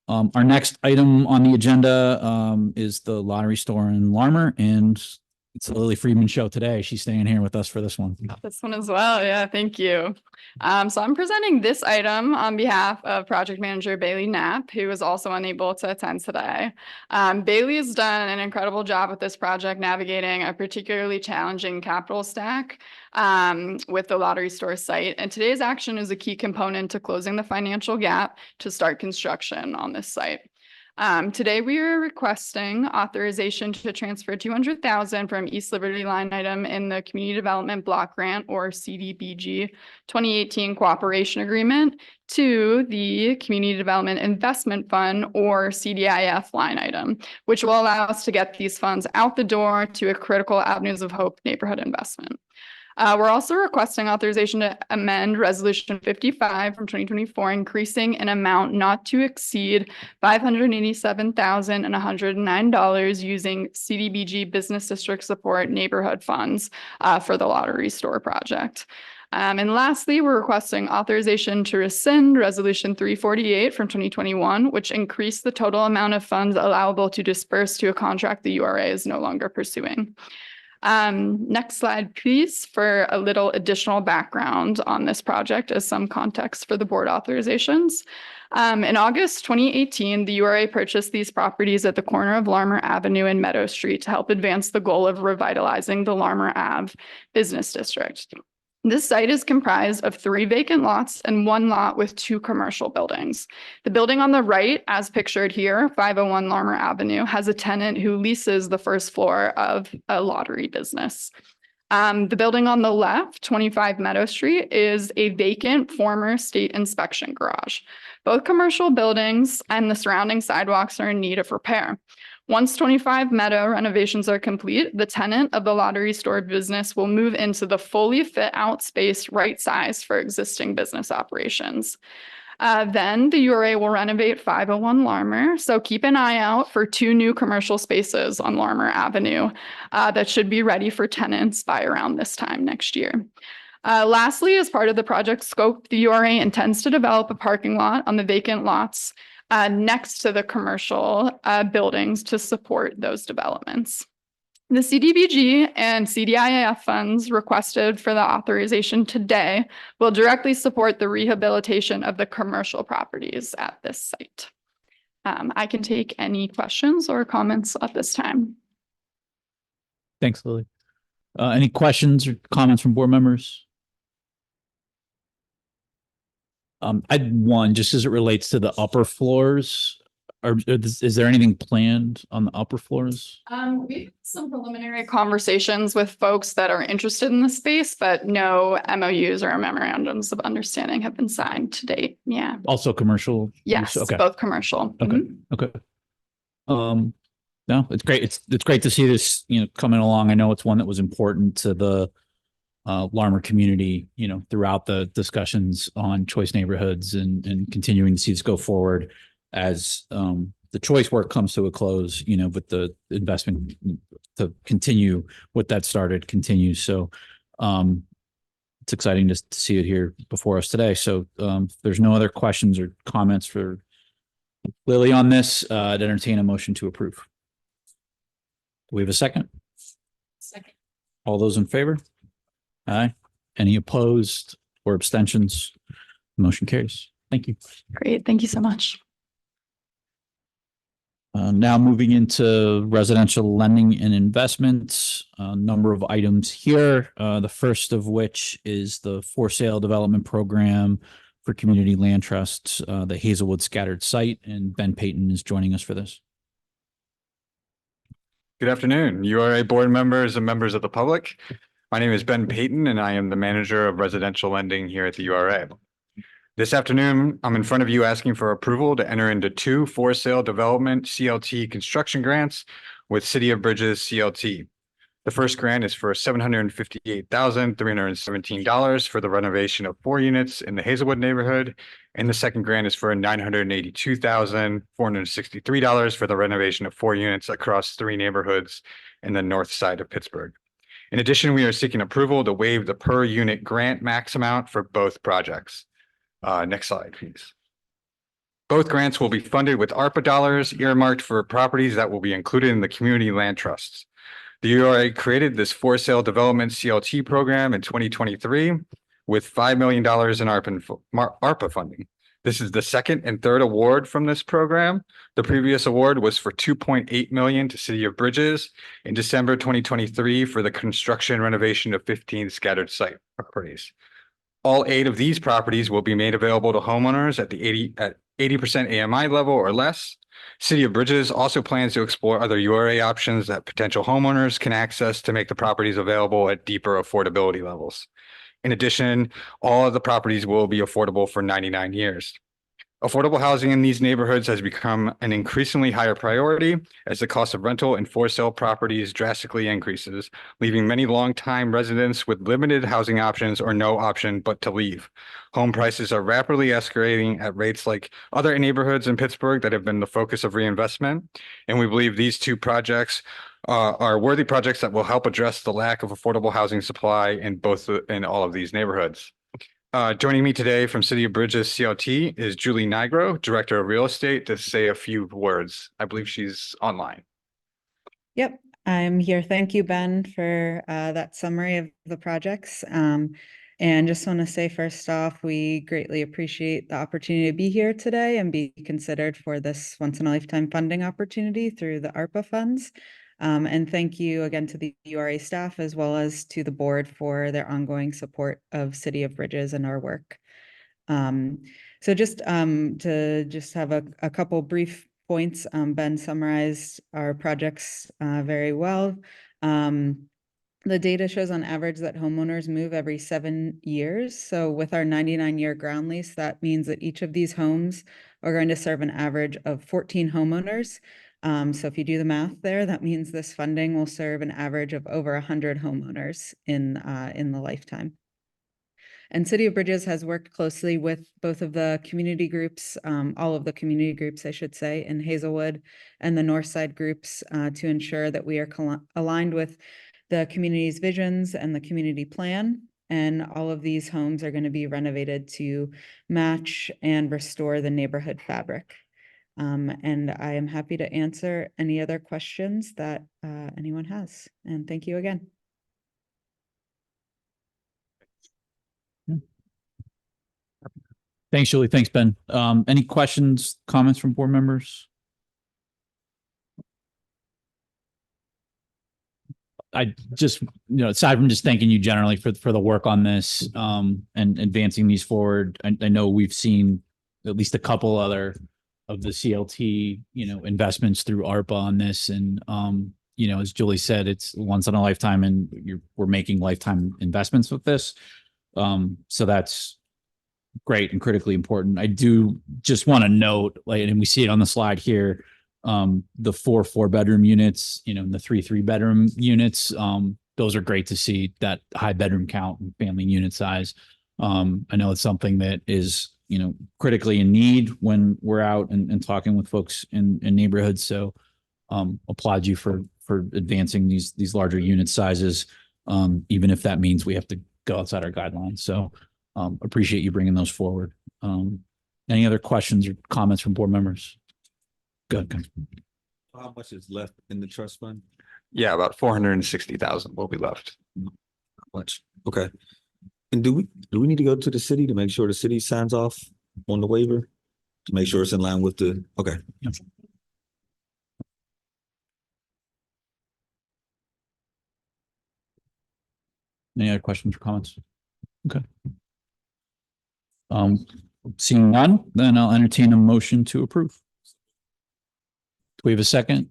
Our next item on the agenda is the lottery store in Larmer, and it's the Lily Friedman show today. She's staying here with us for this one. This one as well. Yeah, thank you. So I'm presenting this item on behalf of project manager Bailey Knapp, who was also unable to attend today. Bailey has done an incredible job with this project, navigating a particularly challenging capital stack with the lottery store site. And today's action is a key component to closing the financial gap to start construction on this site. Today we are requesting authorization to transfer $200,000 from East Liberty line item in the Community Development Block Grant or CDBG 2018 Cooperation Agreement to the Community Development Investment Fund or CDIF line item, which will allow us to get these funds out the door to a critical Avenues of Hope neighborhood investment. We're also requesting authorization to amend Resolution 55 from 2024, increasing an amount not to exceed $587,109 using CDBG Business District Support Neighborhood Funds for the lottery store project. And lastly, we're requesting authorization to rescind Resolution 348 from 2021, which increased the total amount of funds allowable to disperse to a contract the URA is no longer pursuing. Next slide, please, for a little additional background on this project as some context for the board authorizations. In August 2018, the URA purchased these properties at the corner of Larmer Avenue and Meadow Street to help advance the goal of revitalizing the Larmer Ave business district. This site is comprised of 3 vacant lots and 1 lot with 2 commercial buildings. The building on the right, as pictured here, 501 Larmer Avenue, has a tenant who leases the first floor of a lottery business. The building on the left, 25 Meadow Street, is a vacant former state inspection garage. Both commercial buildings and the surrounding sidewalks are in need of repair. Once 25 Meadow renovations are complete, the tenant of the lottery store business will move into the fully fit out space right size for existing business operations. Then the URA will renovate 501 Larmer. So keep an eye out for 2 new commercial spaces on Larmer Avenue that should be ready for tenants by around this time next year. Lastly, as part of the project scope, the URA intends to develop a parking lot on the vacant lots next to the commercial buildings to support those developments. The CDBG and CDIF funds requested for the authorization today will directly support the rehabilitation of the commercial properties at this site. I can take any questions or comments at this time. Thanks, Lily. Any questions or comments from board members? I had one just as it relates to the upper floors. Is there anything planned on the upper floors? We've had some preliminary conversations with folks that are interested in the space, but no MOUs or memorandums of understanding have been signed to date. Yeah. Also commercial? Yes, okay. Both commercial. Okay. Okay. No, it's great. It's great to see this, coming along. I know it's one that was important to the Larmer community, throughout the discussions on choice neighborhoods and continuing to see this go forward as the choice work comes to a close, but the investment to continue what that started continues. So it's exciting to see it here before us today. So if there's no other questions or comments for Lily on this, I'd entertain a motion to approve. Do we have a second? Second. All those in favor? Aye. Any opposed or abstentions? Motion carries. Thank you. Great. Thank you so much. Now moving into residential lending and investments, a number of items here. The first of which is the for sale development program for community land trusts, the Hazelwood scattered site, and Ben Payton is joining us for this. Good afternoon, URA board members and members of the public. My name is Ben Payton and I am the manager of residential lending here at the URA. This afternoon, I'm in front of you asking for approval to enter into 2 for sale development CLT construction grants with City of Bridges CLT. The first grant is for $758,317 for the renovation of 4 units in the Hazelwood neighborhood. And the second grant is for $982,463 for the renovation of 4 units across 3 neighborhoods in the north side of Pittsburgh. In addition, we are seeking approval to waive the per unit grant max amount for both projects. Next slide, please. Both grants will be funded with ARPA dollars earmarked for properties that will be included in the community land trusts. The URA created this for sale development CLT program in 2023 with $5 million in ARPA funding. This is the second and third award from this program. The previous award was for $2.8 million to City of Bridges in December 2023 for the construction and renovation of 15 scattered site properties. All 8 of these properties will be made available to homeowners at the 80% AMI level or less. City of Bridges also plans to explore other URA options that potential homeowners can access to make the properties available at deeper affordability levels. In addition, all of the properties will be affordable for 99 years. Affordable housing in these neighborhoods has become an increasingly higher priority as the cost of rental and for sale properties drastically increases, leaving many longtime residents with limited housing options or no option but to leave. Home prices are rapidly escalating at rates like other neighborhoods in Pittsburgh that have been the focus of reinvestment. And we believe these 2 projects are worthy projects that will help address the lack of affordable housing supply in all of these neighborhoods. Joining me today from City of Bridges CLT is Julie Nigro, Director of Real Estate, to say a few words. I believe she's online. Yep, I'm here. Thank you, Ben, for that summary of the projects. And just want to say first off, we greatly appreciate the opportunity to be here today and be considered for this once in a lifetime funding opportunity through the ARPA funds. And thank you again to the URA staff as well as to the board for their ongoing support of City of Bridges and our work. So just to have a couple brief points, Ben summarized our projects very well. The data shows on average that homeowners move every 7 years. So with our 99-year ground lease, that means that each of these homes are going to serve an average of 14 homeowners. So if you do the math there, that means this funding will serve an average of over 100 homeowners in the lifetime. And City of Bridges has worked closely with both of the community groups, all of the community groups, I should say, in Hazelwood and the Northside groups to ensure that we are aligned with the community's visions and the community plan. And all of these homes are going to be renovated to match and restore the neighborhood fabric. And I am happy to answer any other questions that anyone has. And thank you again. Thanks, Julie. Thanks, Ben. Any questions, comments from board members? I just, aside from just thanking you generally for the work on this and advancing these forward, I know we've seen at least a couple other of the CLT, investments through ARPA on this. And, as Julie said, it's once in a lifetime and we're making lifetime investments with this. So that's great and critically important. I do just want to note, and we see it on the slide here, the 4 4-bedroom units, and the 3 3-bedroom units. Those are great to see, that high bedroom count and family unit size. I know it's something that is, critically in need when we're out and talking with folks in neighborhoods. So applaud you for advancing these larger unit sizes, even if that means we have to go outside our guidelines. So appreciate you bringing those forward. Any other questions or comments from board members? Good. How much is left in the trust fund? Yeah, about 460,000 will be left. How much? Okay. And do we need to go to the city to make sure the city signs off on the waiver? To make sure it's in line with the, okay. Any other questions or comments? Okay. Seeing none, then I'll entertain a motion to approve. Do we have a second?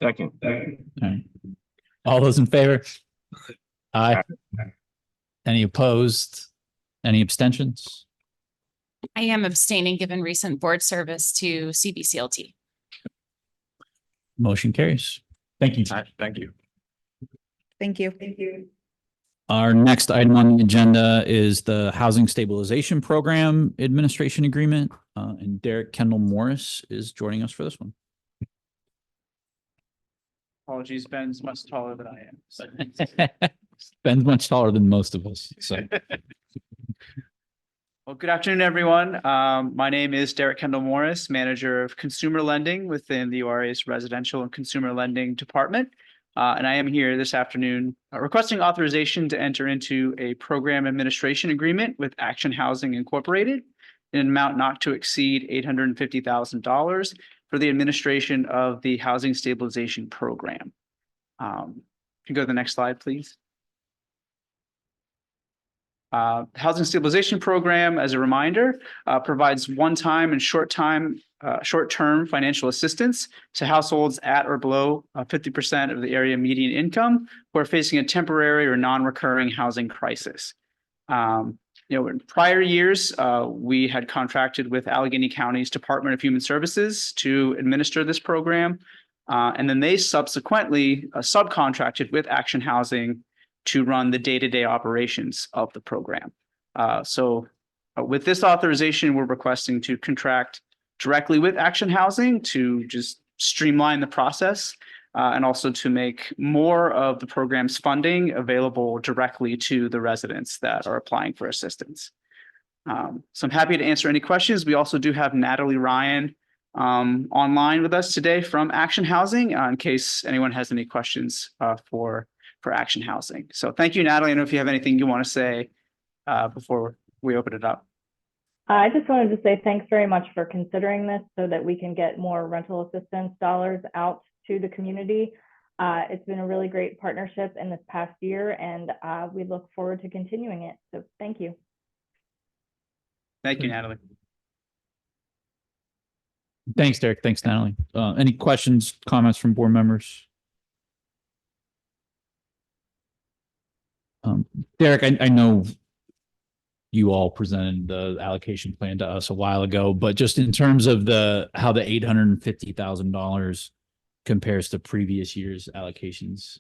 Second. All right. All those in favor? Aye. Any opposed? Any abstentions? I am abstaining given recent board service to CBCLT. Motion carries. Thank you. Thank you. Thank you. Thank you. Our next item on the agenda is the Housing Stabilization Program Administration Agreement, and Derek Kendall Morris is joining us for this one. Apologies, Ben's much taller than I am. So. Ben's much taller than most of us. So. Well, good afternoon, everyone. My name is Derek Kendall Morris, Manager of Consumer Lending within the URA's Residential and Consumer Lending Department. And I am here this afternoon requesting authorization to enter into a program administration agreement with Action Housing Incorporated in an amount not to exceed $850,000 for the administration of the Housing Stabilization Program. Can you go to the next slide, please? Housing Stabilization Program, as a reminder, provides one-time and short-term financial assistance to households at or below 50% of the area median income who are facing a temporary or non-recurring housing crisis. In prior years, we had contracted with Allegheny County's Department of Human Services to administer this program, and then they subsequently subcontracted with Action Housing to run the day-to-day operations of the program. So with this authorization, we're requesting to contract directly with Action Housing to just streamline the process and also to make more of the program's funding available directly to the residents that are applying for assistance. So I'm happy to answer any questions. We also do have Natalie Ryan online with us today from Action Housing in case anyone has any questions for Action Housing. So thank you, Natalie. I don't know if you have anything you want to say before we open it up. I just wanted to say thanks very much for considering this so that we can get more rental assistance dollars out to the community. It's been a really great partnership in this past year, and we look forward to continuing it. So thank you. Thank you, Natalie. Thanks, Derek. Thanks, Natalie. Any questions, comments from board members? Derek, I know you all presented the allocation plan to us a while ago, but just in terms of how the $850,000 compares to previous year's allocations,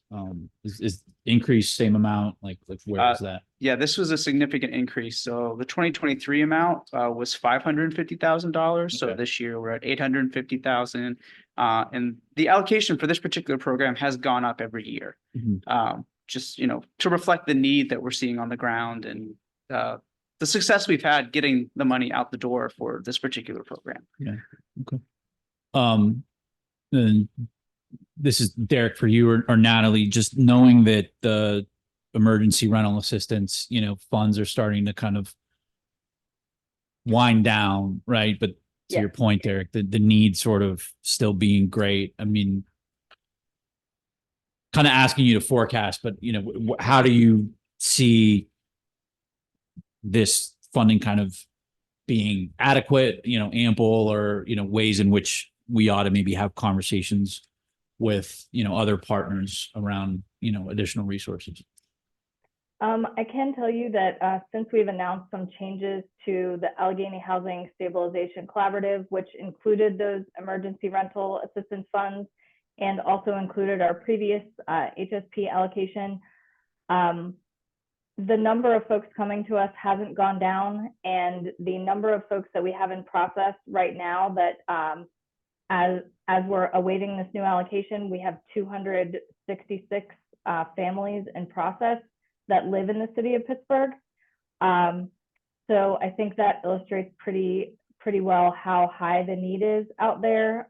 is increase same amount? Like where is that? Yeah, this was a significant increase. So the 2023 amount was $550,000. So this year we're at $850,000, and the allocation for this particular program has gone up every year. Just, to reflect the need that we're seeing on the ground and the success we've had getting the money out the door for this particular program. Yeah. Okay. And this is Derek for you or Natalie, just knowing that the emergency rental assistance, funds are starting to kind of wind down, right? But to your point, Derek, the need sort of still being great. I mean, kind of asking you to forecast, but how do you see this funding kind of being adequate, ample, or ways in which we ought to maybe have conversations with other partners around additional resources? I can tell you that since we've announced some changes to the Allegheny Housing Stabilization Collaborative, which included those emergency rental assistance funds and also included our previous HSP allocation, the number of folks coming to us hasn't gone down, and the number of folks that we have in process right now that as we're awaiting this new allocation, we have 266 families in process that live in the city of Pittsburgh. So I think that illustrates pretty well how high the need is out there.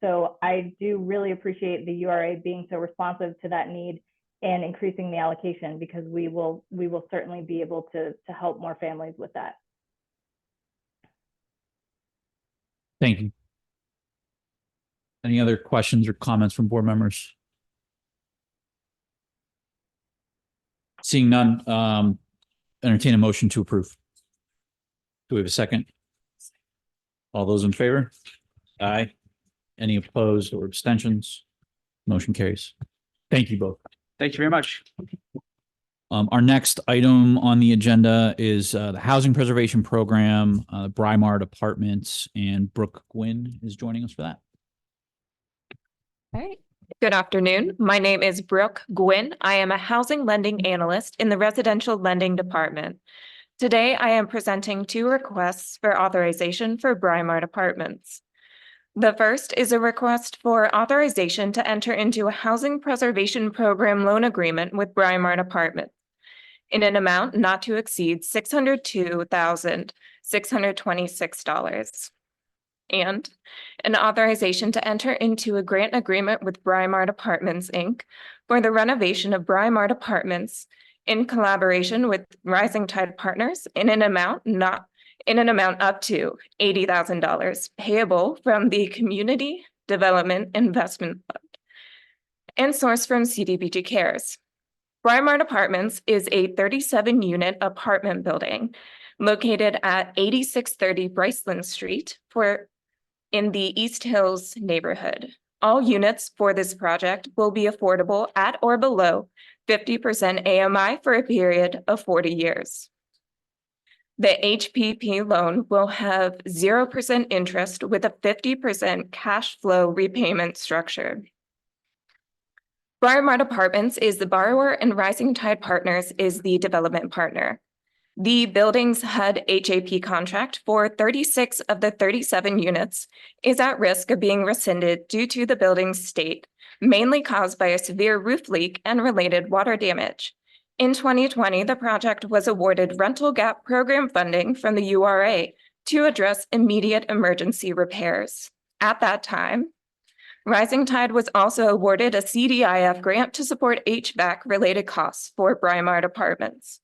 So I do really appreciate the URA being so responsive to that need and increasing the allocation, because we will certainly be able to help more families with that. Thank you. Any other questions or comments from board members? Seeing none, entertain a motion to approve. Do we have a second? All those in favor? Aye. Any opposed or abstentions? Motion carries. Thank you both. Thank you very much. Our next item on the agenda is the Housing Preservation Program, Brymart Apartments, and Brooke Gwynn is joining us for that. All right. Good afternoon. My name is Brooke Gwynn. I am a housing lending analyst in the residential lending department. Today, I am presenting two requests for authorization for Brymart Apartments. The first is a request for authorization to enter into a housing preservation program loan agreement with Brymart Apartments in an amount not to exceed $602,626. And an authorization to enter into a grant agreement with Brymart Apartments, Inc. for the renovation of Brymart Apartments in collaboration with Rising Tide Partners in an amount up to $80,000 payable from the Community Development Investment Fund and sourced from CDBG Cares. Brymart Apartments is a 37-unit apartment building located at 8630 Bryceland Street in the East Hills neighborhood. All units for this project will be affordable at or below 50% AMI for a period of 40 years. The HPP loan will have 0% interest with a 50% cash flow repayment structure. Brymart Apartments is the borrower and Rising Tide Partners is the development partner. The building's HUD HAP contract for 36 of the 37 units is at risk of being rescinded due to the building's state, mainly caused by a severe roof leak and related water damage. In 2020, the project was awarded rental gap program funding from the URA to address immediate emergency repairs. At that time, Rising Tide was also awarded a CDIF grant to support HVAC-related costs for Brymart Apartments.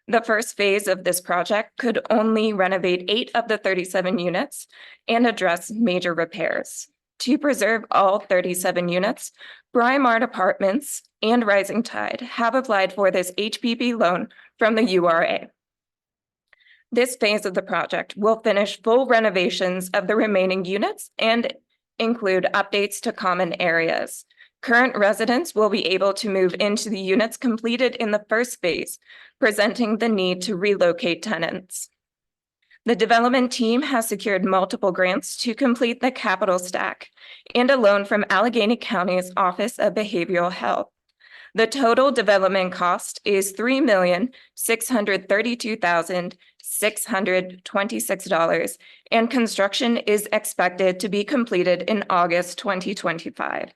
The first phase of this project could only renovate 8 of the 37 units and address major repairs. To preserve all 37 units, Brymart Apartments and Rising Tide have applied for this HPP loan from the URA. This phase of the project will finish full renovations of the remaining units and include updates to common areas. Current residents will be able to move into the units completed in the first phase, presenting the need to relocate tenants. The development team has secured multiple grants to complete the capital stack and a loan from Allegheny County's Office of Behavioral Health. The total development cost is $3,632,626, and construction is expected to be completed in August 2025.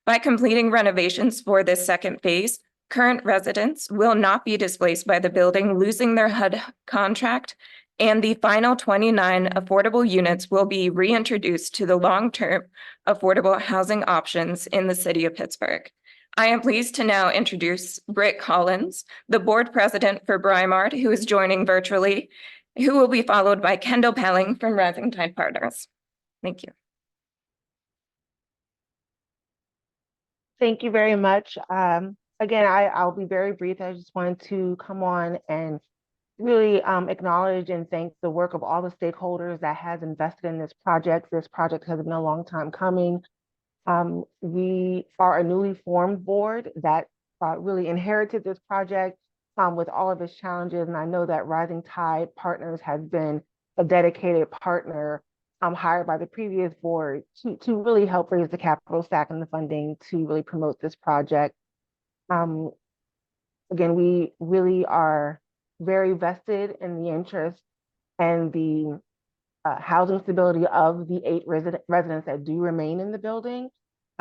By completing renovations for this second phase, current residents will not be displaced by the building losing their HUD contract, and the final 29 affordable units will be reintroduced to the long-term affordable housing options in the city of Pittsburgh. I am pleased to now introduce Britt Collins, the board president for Brymart, who is joining virtually, who will be followed by Kendall Pelling from Rising Tide Partners. Thank you. Thank you very much. Again, I'll be very brief. I just wanted to come on and really acknowledge and thank the work of all the stakeholders that has invested in this project. This project has been a long time coming. We are a newly formed board that really inherited this project with all of its challenges. And I know that Rising Tide Partners has been a dedicated partner hired by the previous board to really help raise the capital stack and the funding to really promote this project. Again, we really are very vested in the interest and the housing stability of the 8 residents that do remain in the building.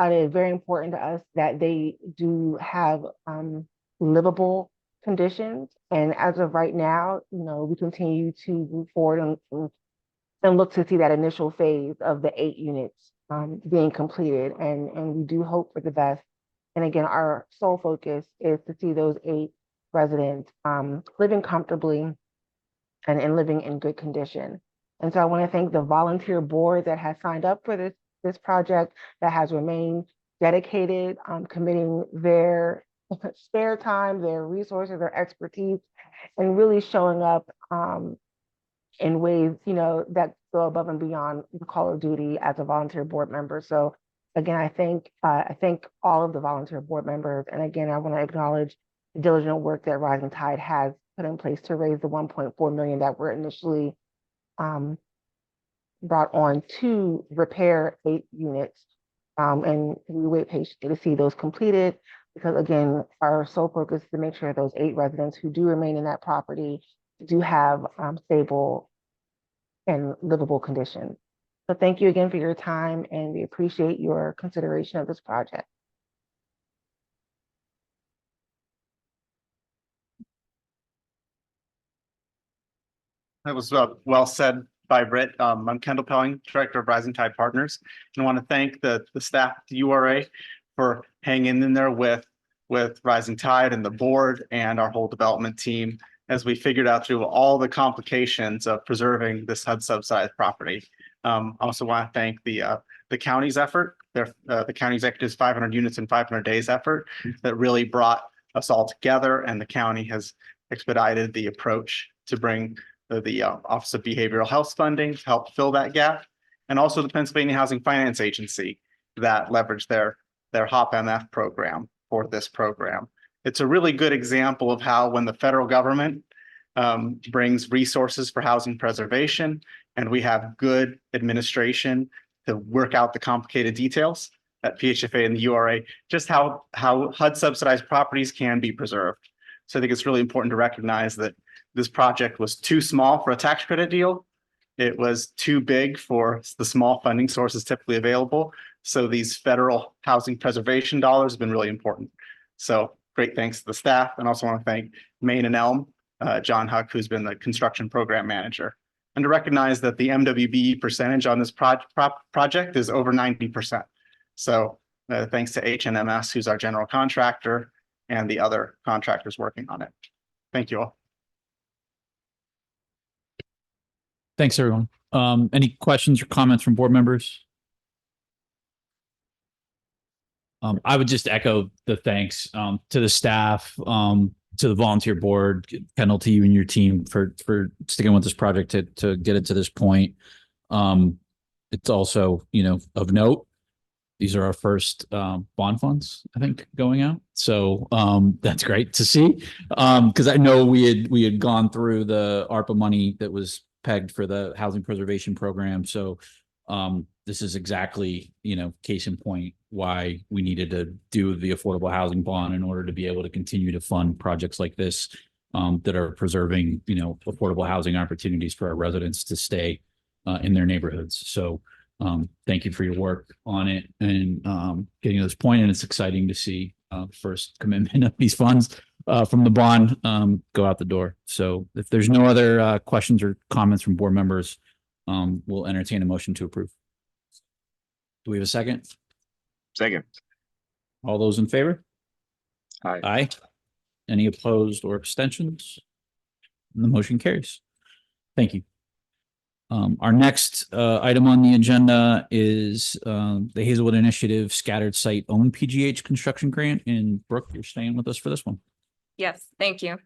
It is very important to us that they do have livable conditions. And as of right now, we continue to move forward and look to see that initial phase of the 8 units being completed. And we do hope for the best And again, our sole focus is to see those 8 residents living comfortably and living in good condition. And so I want to thank the volunteer board that has signed up for this project, that has remained dedicated, committing their spare time, their resources, their expertise, and really showing up in ways, that go above and beyond the call of duty as a volunteer board member. So again, I thank all of the volunteer board members. And again, I want to acknowledge the diligent work that Rising Tide has put in place to raise the 1.4 million that were initially brought on to repair 8 units. And we wait patiently to see those completed, because again, our sole focus is to make sure those 8 residents who do remain in that property do have stable and livable conditions. So thank you again for your time, and we appreciate your consideration of this project. That was well said by Britt. I'm Kendall Pelling, Director of Rising Tide Partners, and I want to thank the staff at the URA for hanging in there with Rising Tide and the board and our whole development team as we figured out through all the complications of preserving this HUD subsidized property. I also want to thank the county's effort, the county executive's 500 units in 500 days effort that really brought us all together, and the county has expedited the approach to bring the Office of Behavioral Health funding to help fill that gap, and also the Pennsylvania Housing Finance Agency that leveraged their HOP MF program for this program. It's a really good example of how when the federal government brings resources for housing preservation and we have good administration to work out the complicated details at PHFA and the URA, just how HUD subsidized properties can be preserved. So I think it's really important to recognize that this project was too small for a tax credit deal. It was too big for the small funding sources typically available. So these federal housing preservation dollars have been really important. So great thanks to the staff, and also want to thank Main and Elm, John Huck, who's been the construction program manager, and to recognize that the MWBE percentage on this project is over 90%. So thanks to HNMS, who's our general contractor, and the other contractors working on it. Thank you all. Thanks, everyone. Any questions or comments from board members? I would just echo the thanks to the staff, to the volunteer board, Kendall, to you and your team for sticking with this project to get it to this point. It's also, of note, these are our first bond funds, I think, going out. So that's great to see, because I know we had gone through the ARPA money that was pegged for the housing preservation program. So this is exactly, case in point why we needed to do the affordable housing bond in order to be able to continue to fund projects like this that are preserving, affordable housing opportunities for our residents to stay in their neighborhoods. So thank you for your work on it and getting to this point. And it's exciting to see first commitment of these funds from the bond go out the door. So if there's no other questions or comments from board members, we'll entertain a motion to approve. Do we have a second? Second. All those in favor? Aye. Aye. Any opposed or abstentions? And the motion carries. Thank you. Our next item on the agenda is the Hazelwood Initiative Scattered Site Owned PGH Construction Grant. And Brooke, you're staying with us for this one. Yes, thank you.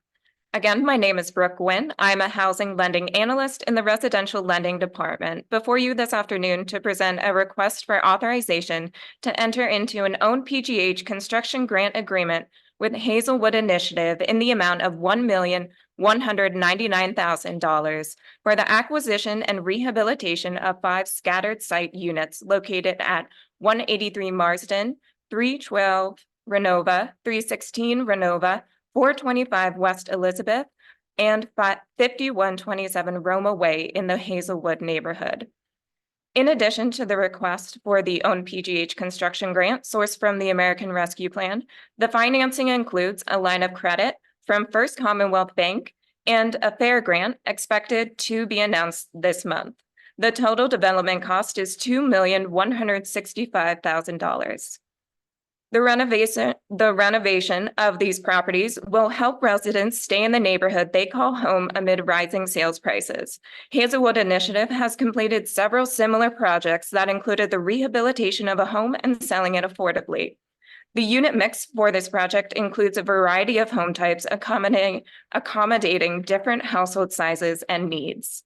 Again, my name is Brooke Nguyen. I'm a housing lending analyst in the residential lending department before you this afternoon to present a request for authorization to enter into an owned PGH construction grant agreement with Hazelwood Initiative in the amount of $1,199,000 for the acquisition and rehabilitation of 5 scattered site units located at 183 Marsden, 312 Renova, 316 Renova, 425 West Elizabeth, and 5127 Roma Way in the Hazelwood neighborhood. In addition to the request for the owned PGH construction grant sourced from the American Rescue Plan, the financing includes a line of credit from First Commonwealth Bank and a fair grant expected to be announced this month. The total development cost is $2,165,000. The renovation of these properties will help residents stay in the neighborhood they call home amid rising sales prices. Hazelwood Initiative has completed several similar projects that included the rehabilitation of a home and selling it affordably. The unit mix for this project includes a variety of home types accommodating different household sizes and needs.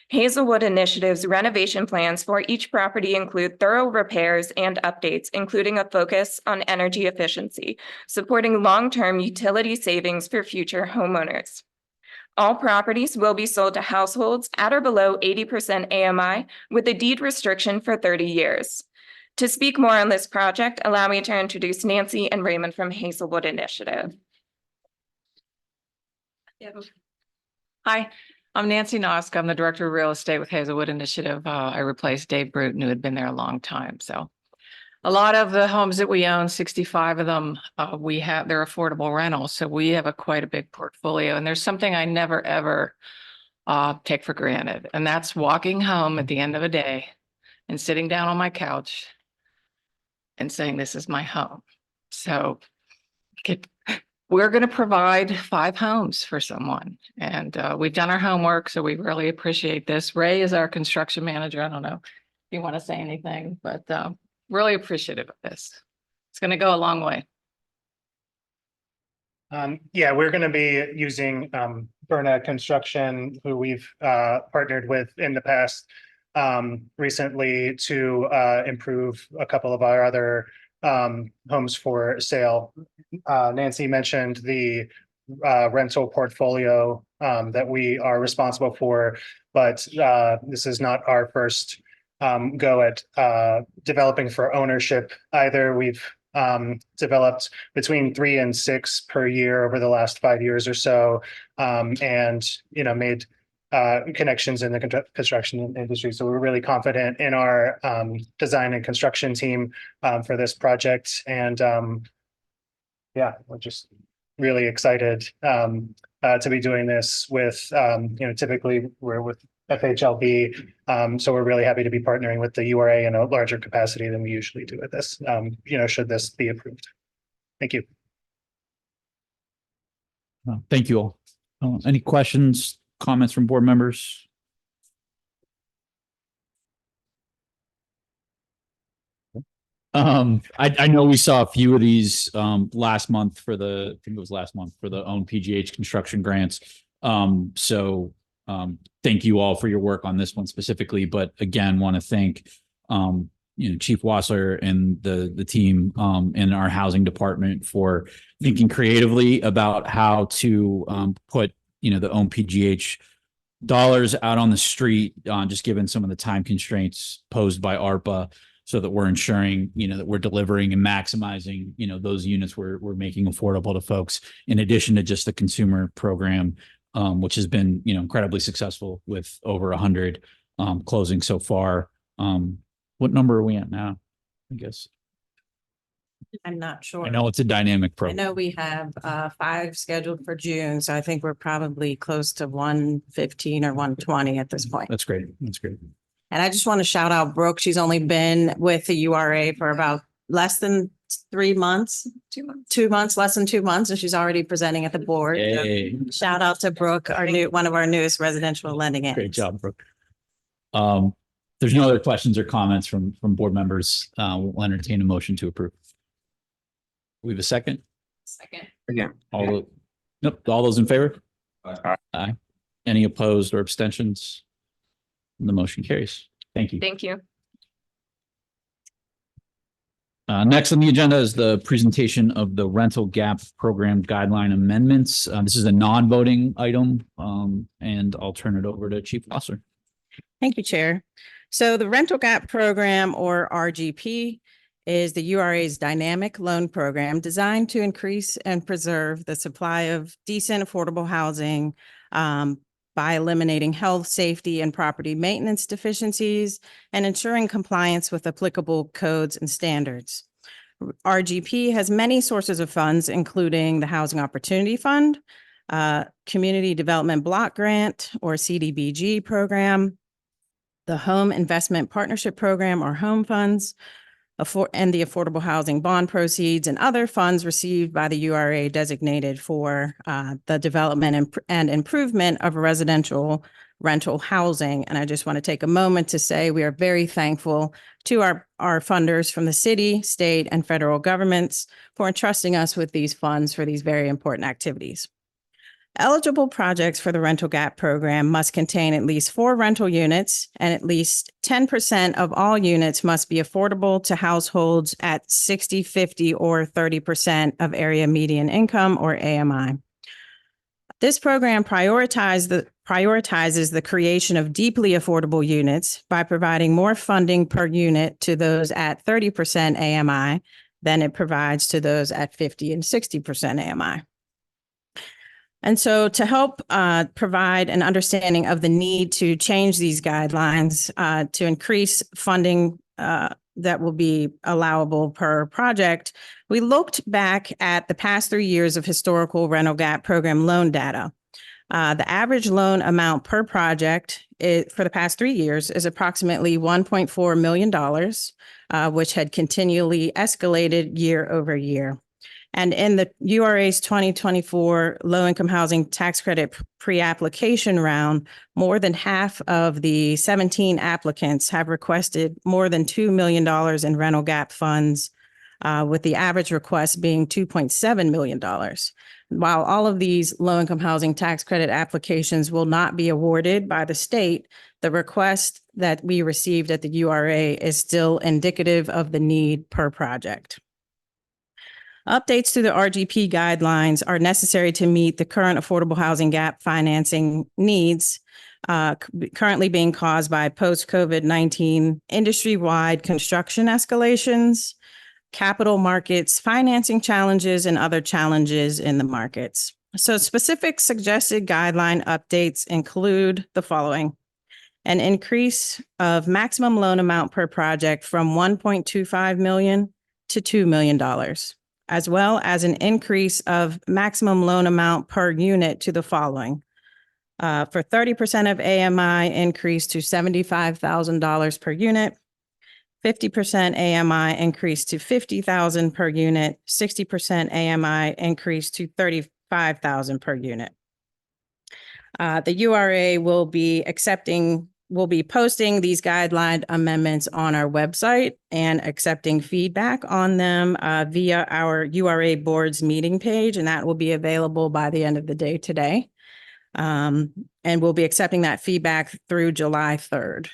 Hazelwood Initiative's renovation plans for each property include thorough repairs and updates, including a focus on energy efficiency, supporting long-term utility savings for future homeowners. All properties will be sold to households at or below 80% AMI with a deed restriction for 30 years. To speak more on this project, allow me to introduce Nancy and Raymond from Hazelwood Initiative. Hi, I'm Nancy Nosk. I'm the Director of Real Estate with Hazelwood Initiative. I replaced Dave Bruton, who had been there a long time. So a lot of the homes that we own, 65 of them, they're affordable rentals. So we have quite a big portfolio. And there's something I never, ever take for granted. And that's walking home at the end of a day and sitting down on my couch and saying, this is my home. So we're going to provide 5 homes for someone. And we've done our homework, so we really appreciate this. Ray is our construction manager. I don't know if you want to say anything, but really appreciative of this. It's going to go a long way. Yeah, we're going to be using Burnett Construction, who we've partnered with in the past recently to improve a couple of our other homes for sale. Nancy mentioned the rental portfolio that we are responsible for, but this is not our first go at developing for ownership either. We've developed between 3 and 6 per year over the last 5 years or so, and made connections in the construction industry. So we're really confident in our design and construction team for this project. And yeah, we're just really excited to be doing this with, typically we're with FHLB. So we're really happy to be partnering with the URA in a larger capacity than we usually do with this, should this be approved. Thank you. Thank you all. Any questions, comments from board members? I know we saw a few of these last month for the, I think it was last month for the own PGH construction grants. So thank you all for your work on this one specifically, but again, want to thank Chief Wassler and the team in our housing department for thinking creatively about how to put the own PGH dollars out on the street, just given some of the time constraints posed by ARPA, so that we're ensuring, that we're delivering and maximizing, those units we're making affordable to folks, in addition to just the consumer program, which has been, incredibly successful with over 100 closing so far. What number are we at now? I guess. I'm not sure. I know it's a dynamic I program. know we have 5 scheduled for June, so I think we're probably close to 115 or 120 at this point. That's great. That's great. And I just want to shout out Brooke. She's only been with the URA for about less than 3 months. 2 months. 2 months, less than 2 months, and she's already presenting at the board. Yay. Shout out to Brooke, one of our newest residential lending agents. Great job, Brooke. There's no other questions or comments from board members. We'll entertain a motion to approve. We have a second? Second. Yeah. All those in favor? Aye. Any opposed or abstentions? The motion carries. Thank you. Thank you. Next on the agenda is the presentation of the rental gap program guideline amendments. This is a non-voting item, and I'll turn it over to Chief Wasser. Thank you, Chair. So the rental gap program, or RGP, is the URA's dynamic loan program designed to increase and preserve the supply of decent, affordable housing by eliminating health, safety, and property maintenance deficiencies and ensuring compliance with applicable codes and standards. RGP has many sources of funds, including the Housing Opportunity Fund, Community Development Block Grant, or CDBG program, the Home Investment Partnership Program, or HOME funds, and the affordable housing bond proceeds and other funds received by the URA designated for the development and improvement of residential rental housing. And I just want to take a moment to say we are very thankful to our funders from the city, state, and federal governments for entrusting us with these funds for these very important activities. Eligible projects for the rental gap program must contain at least 4 rental units, and at least 10% of all units must be affordable to households at 60, 50, or 30% of area median income, or AMI. This program prioritizes the creation of deeply affordable units by providing more funding per unit to those at 30% AMI than it provides to those at 50 and 60% AMI. And so to help provide an understanding of the need to change these guidelines to increase funding that will be allowable per project, we looked back at the past 3 years of historical rental gap program loan data. The average loan amount per project for the past 3 years is approximately $1.4 million, which had continually escalated year over year. And in the URA's 2024 low-income housing tax credit pre-application round, more than half of the 17 applicants have requested more than $2 million in rental gap funds, with the average request being $2.7 million. While all of these low-income housing tax credit applications will not be awarded by the state, the request that we received at the URA is still indicative of the need per project. Updates to the RGP guidelines are necessary to meet the current affordable housing gap financing needs currently being caused by post-COVID-19 industry-wide construction escalations, capital markets, financing challenges, and other challenges in the markets. So specific suggested guideline updates include the following: an increase of maximum loan amount per project from $1.25 million to $2 million. As well as an increase of maximum loan amount per unit to the following. For 30% of AMI, increase to $75,000 per unit, 50% AMI increase to $50,000 per unit, 60% AMI increase to $35,000 per unit. The URA will be posting these guideline amendments on our website and accepting feedback on them via our URA Board's meeting page, and that will be available by the end of the day today. And we'll be accepting that feedback through July 3rd.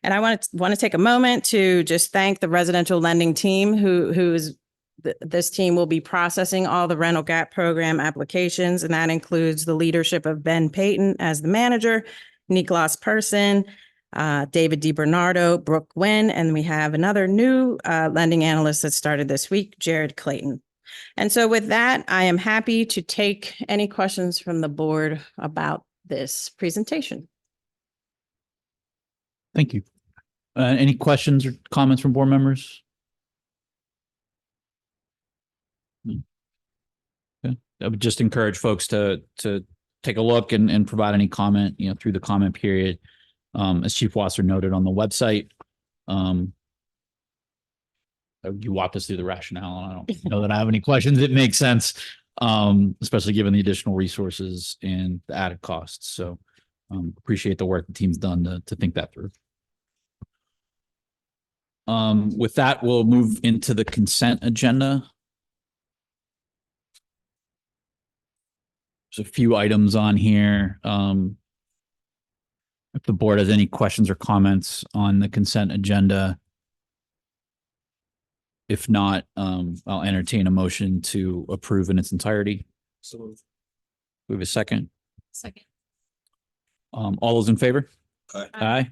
And I want to take a moment to just thank the residential lending team this team will be processing all the rental gap program applications, and that includes the leadership of Ben Payton as the manager, Niklas Person, David DiBernardo, Brooke Wynn, and we have another new lending analyst that started this week, Jared Clayton. And so with that, I am happy to take any questions from the board about this presentation. Thank you. Any questions or comments from board members? Okay. I would just encourage folks to take a look and provide any comment, through the comment period. As Chief Wasser noted on the website, you walked us through the rationale, and I don't know that I have any questions. It makes sense, especially given the additional resources and the added costs. So appreciate the work the team's done to think that through. With that, we'll move into the consent agenda. There's a few items on here. If the board has any questions or comments on the consent agenda. If not, I'll entertain a motion to approve in its entirety. So we have a second. Second. All those in favor? Aye. Aye.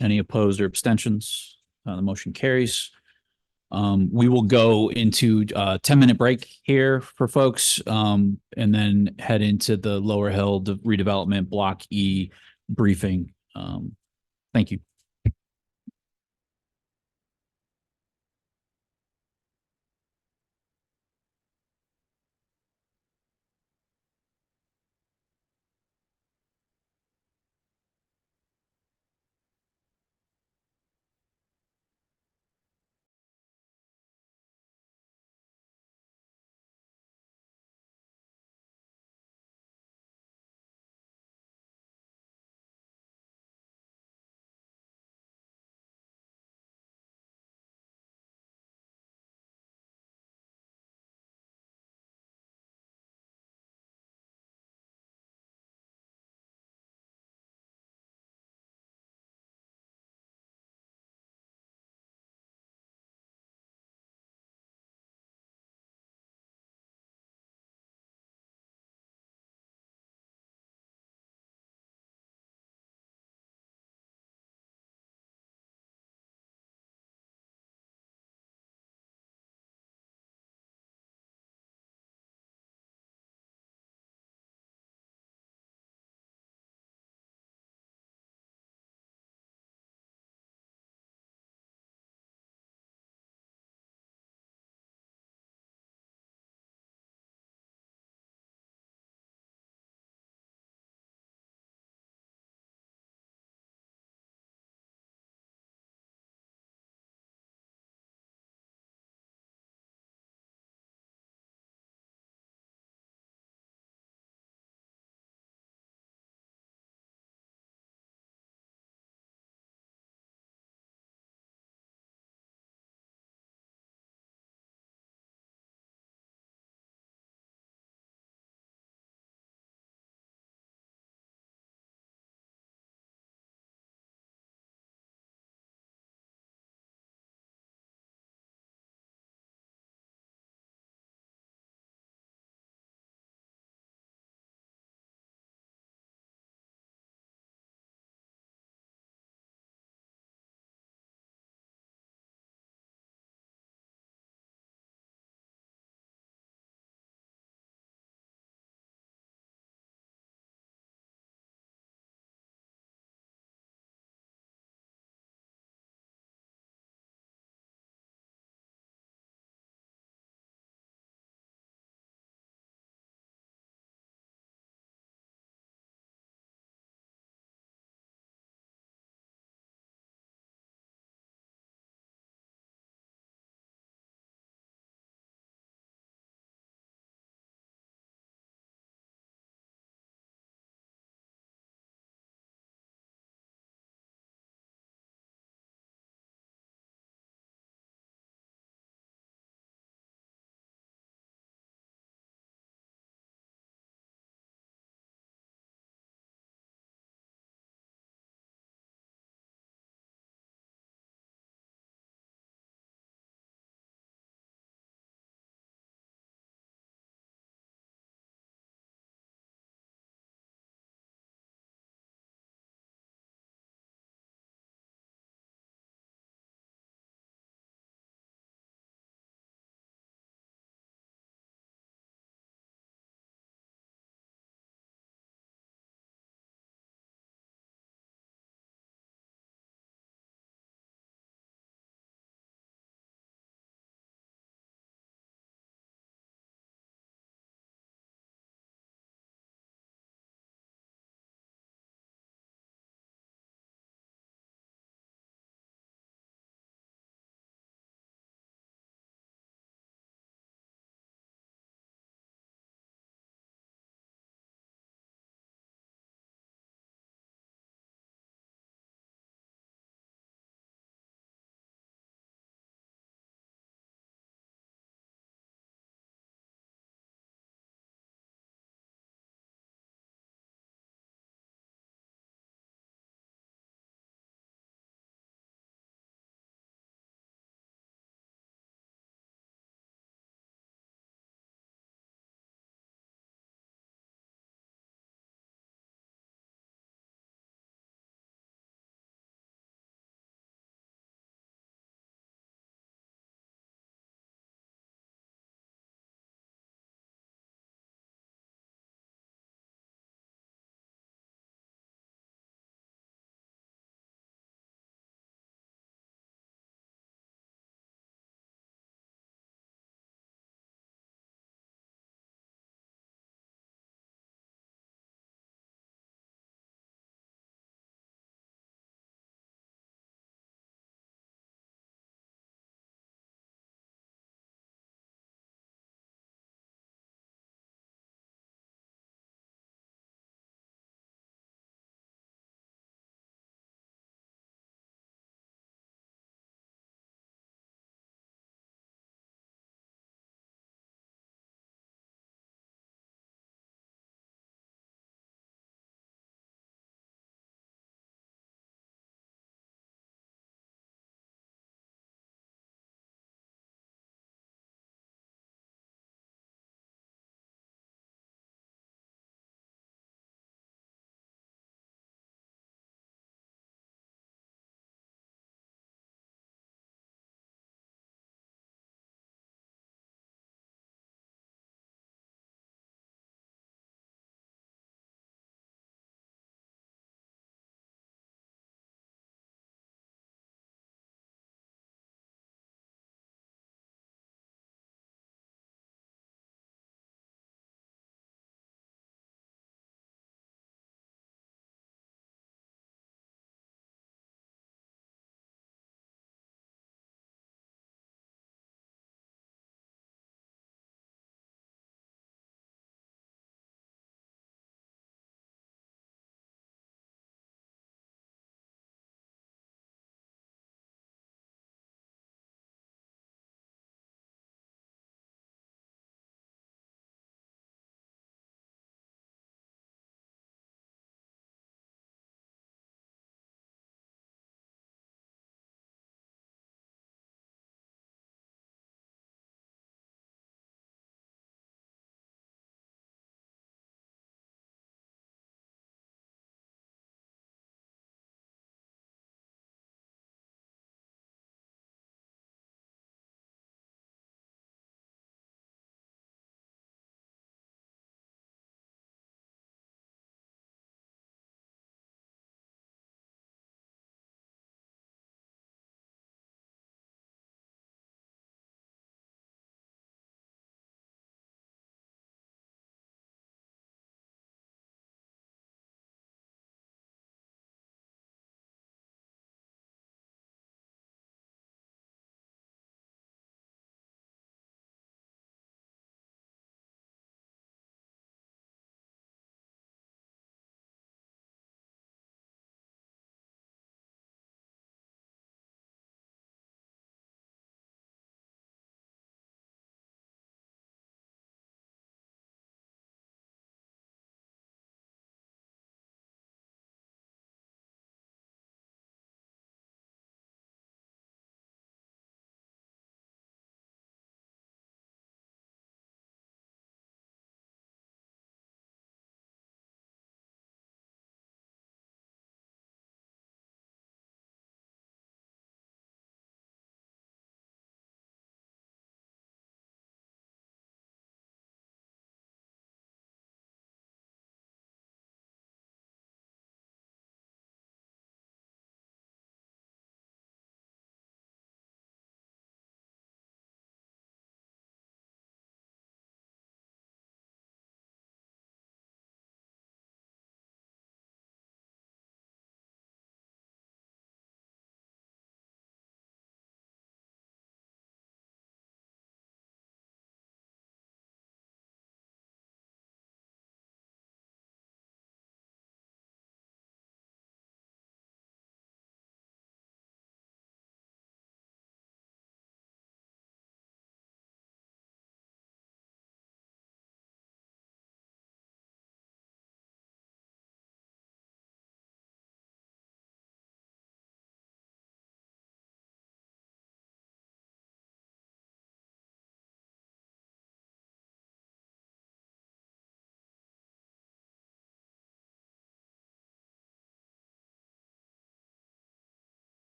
Any opposed or abstentions? The motion carries. We will go into a 10-minute break here for folks, and then head into the Lower Hill redevelopment Block E briefing. Thank you.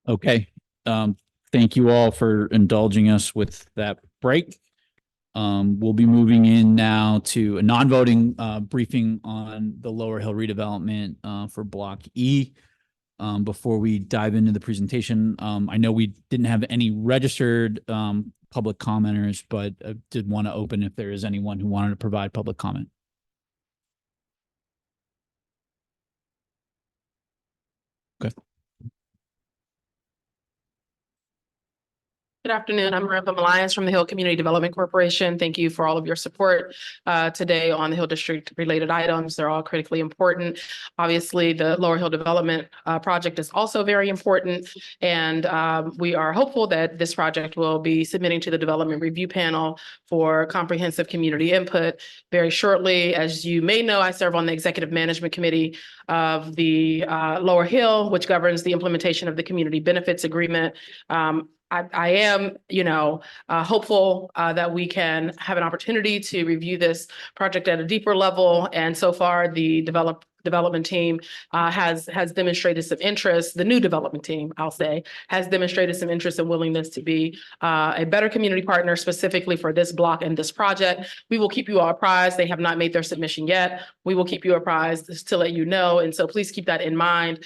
Okay, thank you all for indulging us with that break. We'll be moving in now to a non-voting briefing on the Lower Hill redevelopment for Block E. Before we dive into the presentation, I know we didn't have any registered public commenters, but did want to open if there is anyone who wanted to provide public comment. Okay. Good afternoon. I'm Martha Alliance from the Hill Community Development Corporation. Thank you for all of your support today on the Hill District related items. They're all critically important. Obviously, the Lower Hill Development project is also very important. And we are hopeful that this project will be submitting to the Development Review Panel for comprehensive community input very shortly. As you may know, I serve on the Executive Management Committee of the Lower Hill, which governs the implementation of the Community Benefits Agreement. I am, hopeful that we can have an opportunity to review this project at a deeper level. And so far, the development team has demonstrated some interest. The new development team, I'll say, has demonstrated some interest and willingness to be a better community partner specifically for this block and this project. We will keep you all apprised. They have not made their submission yet. We will keep you apprised to let you know. And so please keep that in mind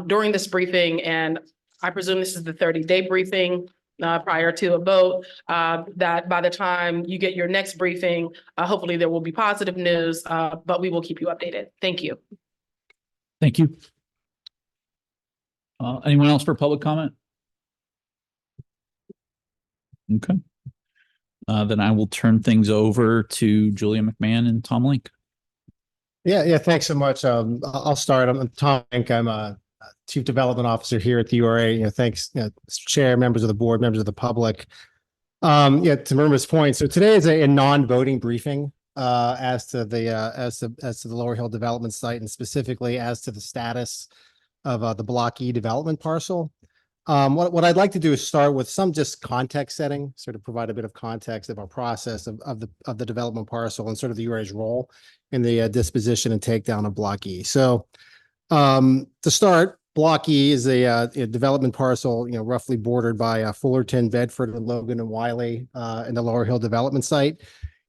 during this briefing. And I presume this is the 30-day briefing prior to a vote, that by the time you get your next briefing, hopefully there will be positive news, but we will keep you updated. Thank you. Thank you. Anyone else for public comment? Okay. Then I will turn things over to Julia McMahon and Tom Link. Yeah, thanks so much. I'll start. I'm Tom Link. I'm a Chief Development Officer here at the URA. Thanks, Chair, members of the board, members of the public. To Myrna's point, so today is a non-voting briefing as to the Lower Hill development site, and specifically as to the status of the Block E development parcel. What I'd like to do is start with some just context setting, sort of provide a bit of context of our process of the development parcel and sort of the URA's role in the disposition and takedown of Block E. So to start, Block E is a development parcel, roughly bordered by Fullerton, Bedford, and Logan and Wiley in the Lower Hill development site.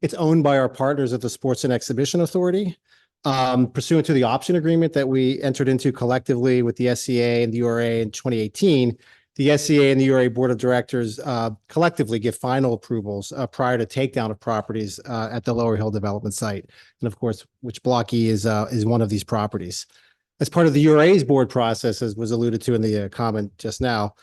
It's owned by our partners at the Sports and Exhibition Authority. Pursuant to the option agreement that we entered into collectively with the SCA and the URA in 2018, the SCA and the URA Board of Directors collectively give final approvals prior to takedown of properties at the Lower Hill development site. And of course, which Block E is one of these properties. As part of the URA's board process, as was alluded to in the comment just now,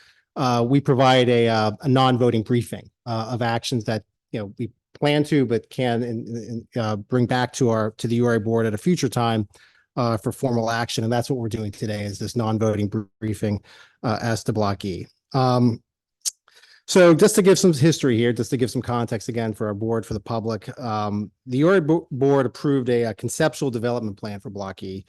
we provide a non-voting briefing of actions that we plan to, but can bring back to the URA board at a future time for formal action. And that's what we're doing today, is this non-voting briefing as to Block E. So just to give some history here, just to give some context again for our board, for the public, the URA board approved a conceptual development plan for Block E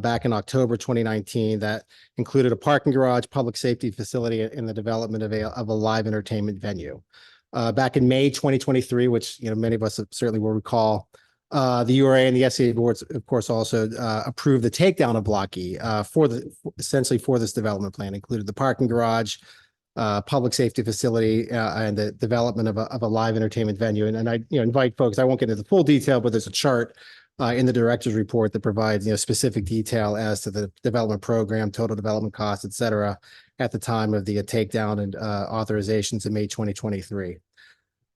back in October 2019 that included a parking garage, public safety facility, and the development of a live entertainment venue. Back in May 2023, which many of us certainly will recall, the URA and the SCA boards, of course, also approved the takedown of Block E essentially for this development plan, included the parking garage, public safety facility, and the development of a live entertainment venue. And I invite folks, I won't get into the full detail, but there's a chart in the director's report that provides specific detail as to the development program, total development costs, et cetera, at the time of the takedown and authorizations in May 2023.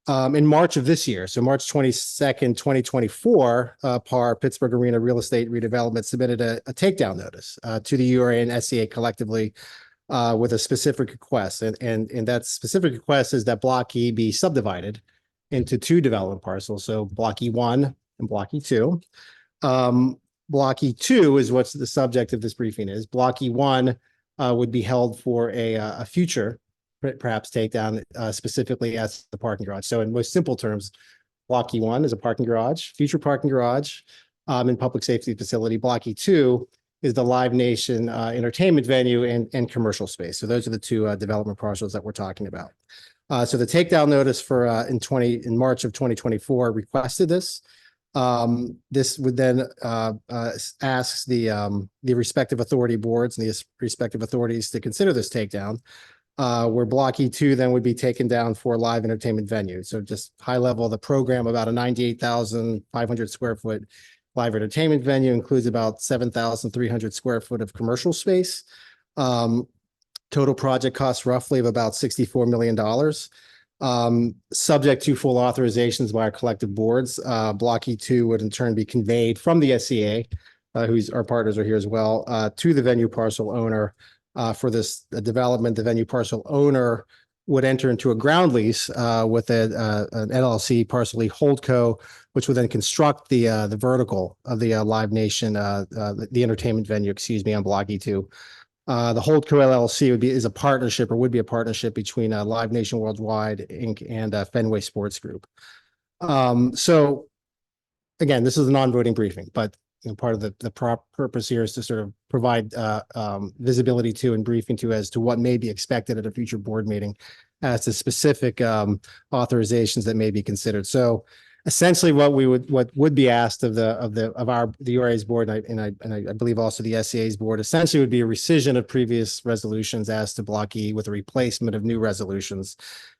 In March of this year, so March 22nd, 2024, PAR, Pittsburgh Arena Real Estate Redevelopment, submitted a takedown notice to the URA and SCA collectively with a specific request. And that specific request is that Block E be subdivided into two development parcels. So Block E1 and Block E2. Block E2 is what's the subject of this briefing is. Block E1 would be held for a future, perhaps takedown, specifically as the parking garage. So in most simple terms, Block E1 is a parking garage, future parking garage, and public safety facility. Block E2 is the Live Nation entertainment venue and commercial space. So those are the two development parcels that we're talking about. So the takedown notice for in March of 2024 requested this. This would then ask the respective authority boards and the respective authorities to consider this takedown. Where Block E2 then would be taken down for live entertainment venues. So just high level, the program, about a 98,500 square foot live entertainment venue, includes about 7,300 square foot of commercial space. Total project cost roughly of about $64 million. Subject to full authorizations by our collective boards, Block E2 would in turn be conveyed from the SCA, who's our partners are here as well, to the venue parcel owner. For this development, the venue parcel owner would enter into a ground lease with an LLC parcel holdco, which would then construct the vertical of the Live Nation, the entertainment venue, excuse me, on Block E2. The holdco LLC is a partnership, or would be a partnership between Live Nation Worldwide Inc. and Fenway Sports Group. So again, this is a non-voting briefing, but part of the purpose here is to sort of provide visibility to and briefing to as to what may be expected at a future board meeting as to specific authorizations that may be considered. So essentially what would be asked of the URA's board and I believe also the SCA's board essentially would be a rescission of previous resolutions as to Block E with a replacement of new resolutions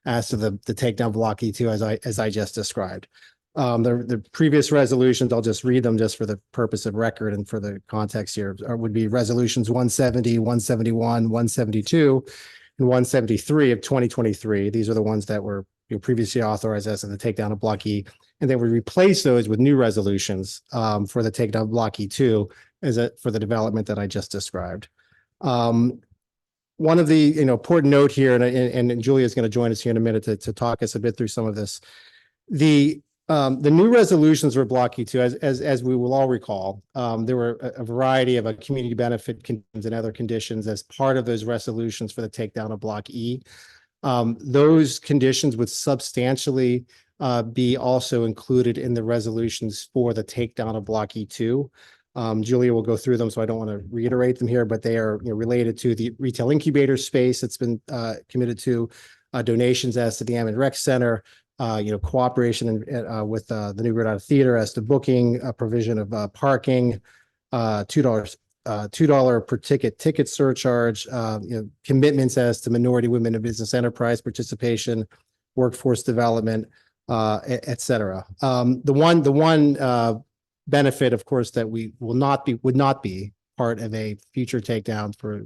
as to the takedown Block E2 as I just described. The previous resolutions, I'll just read them just for the purpose of record and for the context here, would be resolutions 170, 171, 172, and 173 of 2023. These are the ones that were previously authorized as of the takedown of Block E, and they would replace those with new resolutions for the takedown of Block E2 for the development that I just described. One of the important note here, and Julia is going to join us here in a minute to talk us a bit through some of this. The new resolutions for Block E2, as we will all recall, there were a variety of community benefit conditions and other conditions as part of those resolutions for the takedown of Block E. Those conditions would substantially be also included in the resolutions for the takedown of Block E2. Julia will go through them, so I don't want to reiterate them here, but they are related to the retail incubator space that's been committed to, donations as to the Ammon Rec Center, cooperation with the New Rhode Island Theater as to booking, provision of parking, $2 per ticket surcharge, commitments as to minority women in business enterprise participation, workforce development, et cetera. The one benefit, of course, that would not be part of a future takedown for,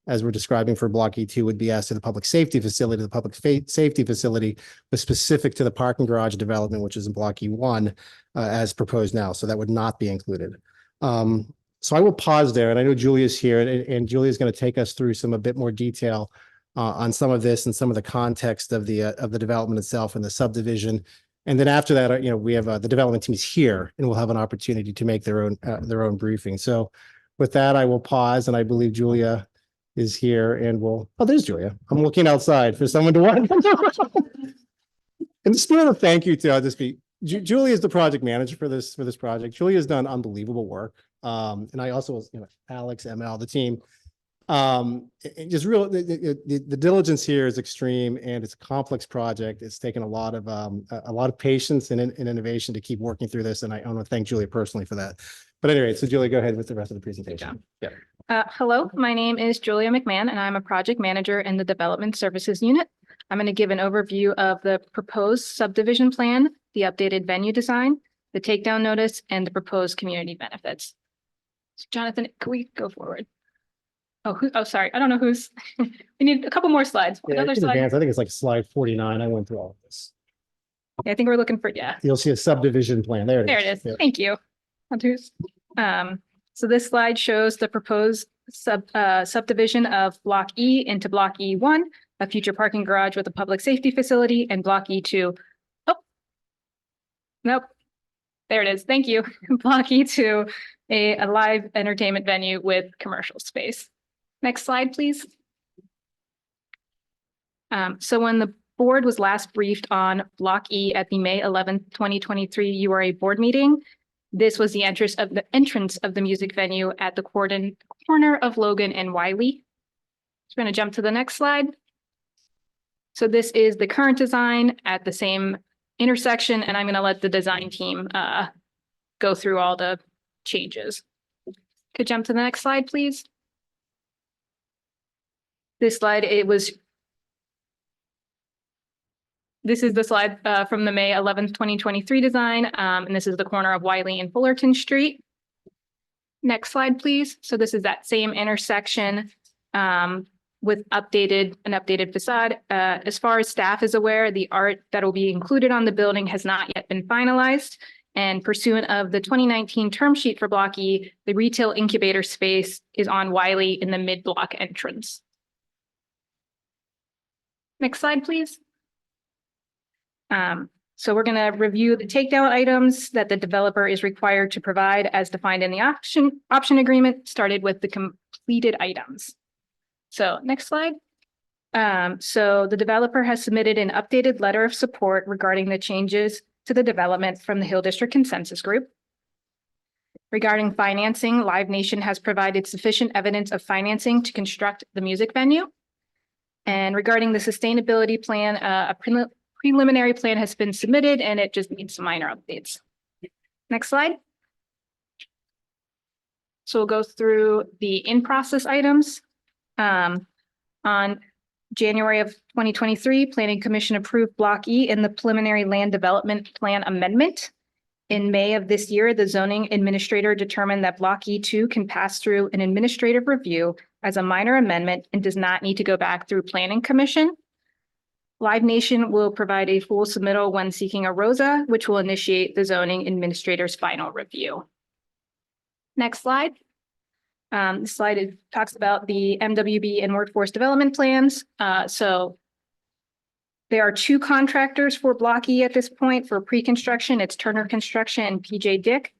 as we're describing for Block E2, would be as to the public safety facility. The public safety facility was specific to the parking garage development, which is in Block E1 as proposed now. So that would not be included. So I will pause there, and I know Julia's here, and Julia's going to take us through a bit more detail on some of this and some of the context of the development itself and the subdivision. And then after that, we have the development team is here, and we'll have an opportunity to make their own briefing. So with that, I will pause, and I believe Julia is here, and there's Julia. I'm looking outside for someone to watch. In the spirit of thank you to, I'll just be, Julia is the project manager for this project. Julia has done unbelievable work. And I also, Alex, ML, the team, just the diligence here is extreme, and it's a complex project. It's taken a lot of patience and innovation to keep working through this. And I want to thank Julia personally for that. But anyway, so Julia, go ahead with the rest of the presentation. Yeah. Hello, my name is Julia McMahon, and I'm a project manager in the Development Services Unit. I'm going to give an overview of the proposed subdivision plan, the updated venue design, the takedown notice, and the proposed community benefits. So Jonathan, can we go forward? Oh, sorry. I don't know who's, we need a couple more slides. Another slide. I think it's like slide 49. I went through all of this. Yeah, I think we're looking for, yeah. You'll see a subdivision plan. There There it is. Yeah. Thank you. So this slide shows the proposed subdivision of Block E into Block E1, a future parking garage with a public safety facility, and Block E2. Oh, nope. There it is. Thank you. Block E2, a live entertainment venue with commercial space. Next slide, please. So when the board was last briefed on Block E at the May 11th, 2023 URA board meeting, this was the entrance of the music venue at the corner of Logan and Wiley. So we're going to jump to the next slide. So this is the current design at the same intersection, and I'm going to let the design team go through all the changes. Could jump to the next slide, please. This slide, this is the slide from the May 11th, 2023 design, and this is the corner of Wiley and Fullerton Street. Next slide, please. So this is that same intersection with an updated facade. As far as staff is aware, the art that will be included on the building has not yet been finalized. And pursuant of the 2019 term sheet for Block E, the retail incubator space is on Wiley in the mid-block entrance. Next slide, please. So we're going to review the takedown items that the developer is required to provide as defined in the option agreement, started with the completed items. So next slide. So the developer has submitted an updated letter of support regarding the changes to the development from the Hill District Consensus Group. Regarding financing, Live Nation has provided sufficient evidence of financing to construct the music venue. And regarding the sustainability plan, a preliminary plan has been submitted and it just needs some minor updates. Next slide. So we'll go through the in-process items. On January of 2023, Planning Commission approved Block E in the preliminary land development plan amendment. In May of this year, the zoning administrator determined that Block E2 can pass through an administrative review as a minor amendment and does not need to go back through Planning Commission. Live Nation will provide a full submittal when seeking a ROSA, which will initiate the zoning administrator's final review. Next slide. This slide talks about the MWB and workforce development plans. So there are two contractors for Block E at this point for pre-construction. It's Turner Construction and PJ Dick.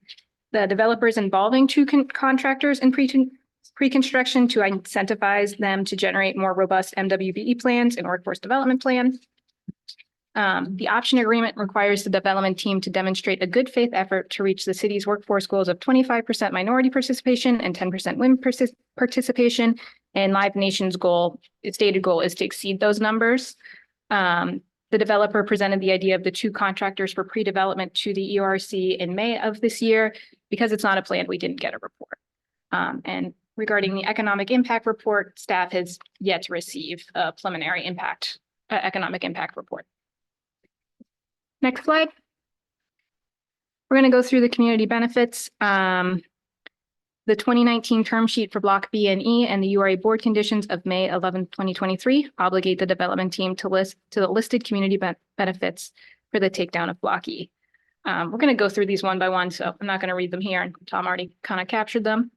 The developers involving two contractors in pre-construction to incentivize them to generate more robust MWBE plans and workforce development plan. The option agreement requires the development team to demonstrate a good faith effort to reach the city's workforce goals of 25% minority participation and 10% women participation. And Live Nation's stated goal is to exceed those numbers. The developer presented the idea of the two contractors for pre-development to the ERC in May of this year. Because it's not a plan, we didn't get a report. And regarding the economic impact report, staff has yet to receive a preliminary economic impact report. Next slide. We're going to go through the community benefits. The 2019 term sheet for Block B and E and the URA Board conditions of May 11, 2023 obligate the development team to list the listed community benefits for the takedown of Block E. We're going to go through these one by one, so I'm not going to read them here, and Tom already kind of captured them.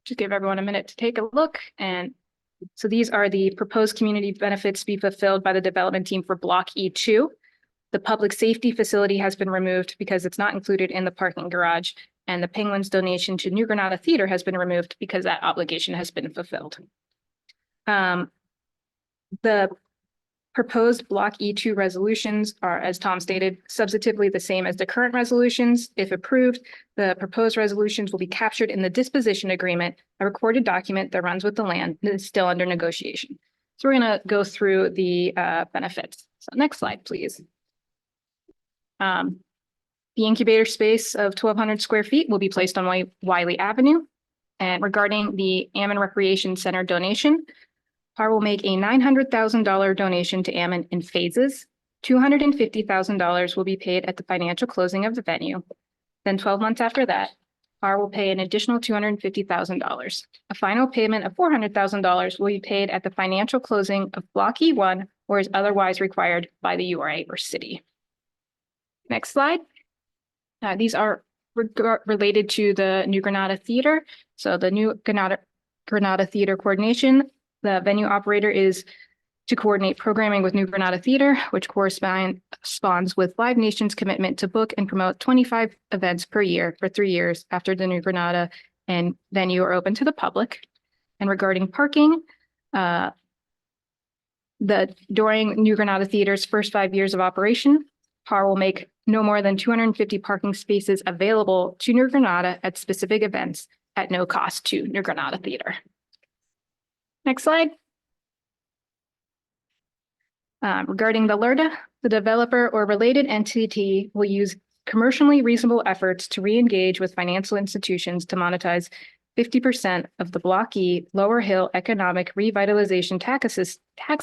Just give everyone a minute to take a look. And so these are the proposed community benefits to be fulfilled by the development team for Block E2. The public safety facility has been removed because it's not included in the parking garage, and the Penguins donation to New Granada Theater has been removed because that obligation has been fulfilled. The proposed Block E2 resolutions are, as Tom stated, substantively the same as the current resolutions. If approved, the proposed resolutions will be captured in the disposition agreement, a recorded document that runs with the land that is still under negotiation. So we're going to go through the benefits. So next slide, please. The incubator space of 1,200 square feet will be placed on Wiley Avenue. And regarding the Ammon Recreation Center donation, PAR will make a $900,000 donation to Ammon in phases. $250,000 will be paid at the financial closing of the venue. Then 12 months after that, PAR will pay an additional $250,000. A final payment of $400,000 will be paid at the financial closing of Block E1 or is otherwise required by the URA or city. Next slide. These are related to the New Granada Theater. So the New Granada Theater coordination, the venue operator is to coordinate programming with New Granada Theater, which corresponds with Live Nation's commitment to book and promote 25 events per year for 3 years after the New Granada and venue are open to the public. And regarding parking, during New Granada Theater's first 5 years of operation, PAR will make no more than 250 parking spaces available to New Granada at specific events at no cost to New Granada Theater. Next slide. Regarding the LERTA, the developer or related entity will use commercially reasonable efforts to re-engage with financial institutions to monetize 50% of the Block E Lower Hill Economic Revitalization Tax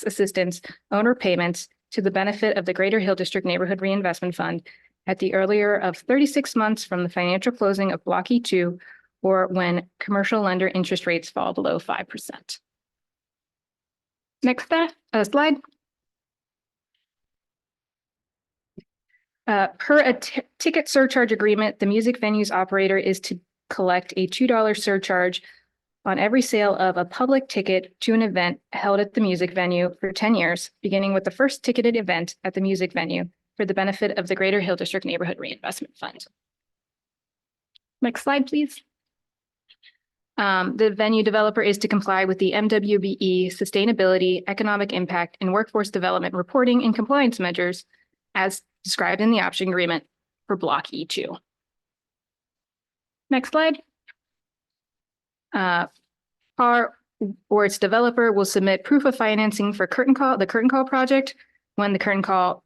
Assistance owner payments to the benefit of the Greater Hill District Neighborhood Reinvestment Fund at the earlier of 36 months from the financial closing of Block E2 or when commercial lender interest rates fall below 5%. Next slide. Per a ticket surcharge agreement, the music venue's operator is to collect a $2 surcharge on every sale of a public ticket to an event held at the music venue for 10 years, beginning with the first ticketed event at the music venue for the benefit of the Greater Hill District Neighborhood Reinvestment Fund. Next slide, please. The venue developer is to comply with the MWBE Sustainability, Economic Impact, and Workforce Development Reporting and Compliance measures as described in the option agreement for Block E2. Next slide. PAR or its developer will submit proof of financing for the curtain call project when the curtain call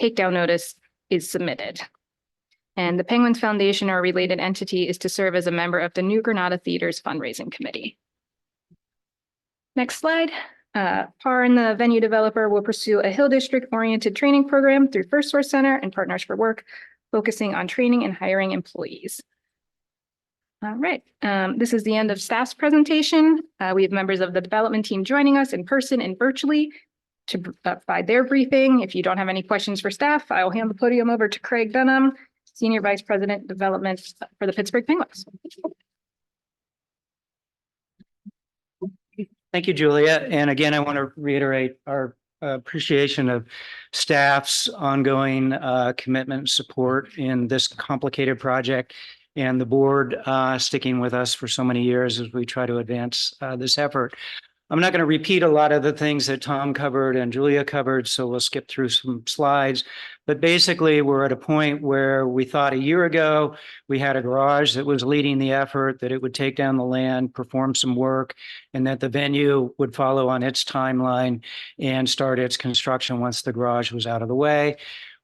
takedown notice is submitted. And the Penguins Foundation or a related entity is to serve as a member of the New Granada Theater's fundraising committee. Next slide. PAR and the venue developer will pursue a Hill District-oriented training program through First Source Center and Partners for Work, focusing on training and hiring employees. All right, this is the end of staff's presentation. We have members of the development team joining us in person and virtually to provide their briefing. If you don't have any questions for staff, I will hand the podium over to Craig Dunham, Senior Vice President, Development for the Pittsburgh Penguins. Thank you, Julia. And again, I want to reiterate our appreciation of staff's ongoing commitment and support in this complicated project and the board sticking with us for so many years as we try to advance this effort. I'm not going to repeat a lot of the things that Tom covered and Julia covered, so we'll skip through some slides. But basically, we're at a point where we thought a year ago we had a garage that was leading the effort, that it would take down the land, perform some work, and that the venue would follow on its timeline and start its construction once the garage was out of the way.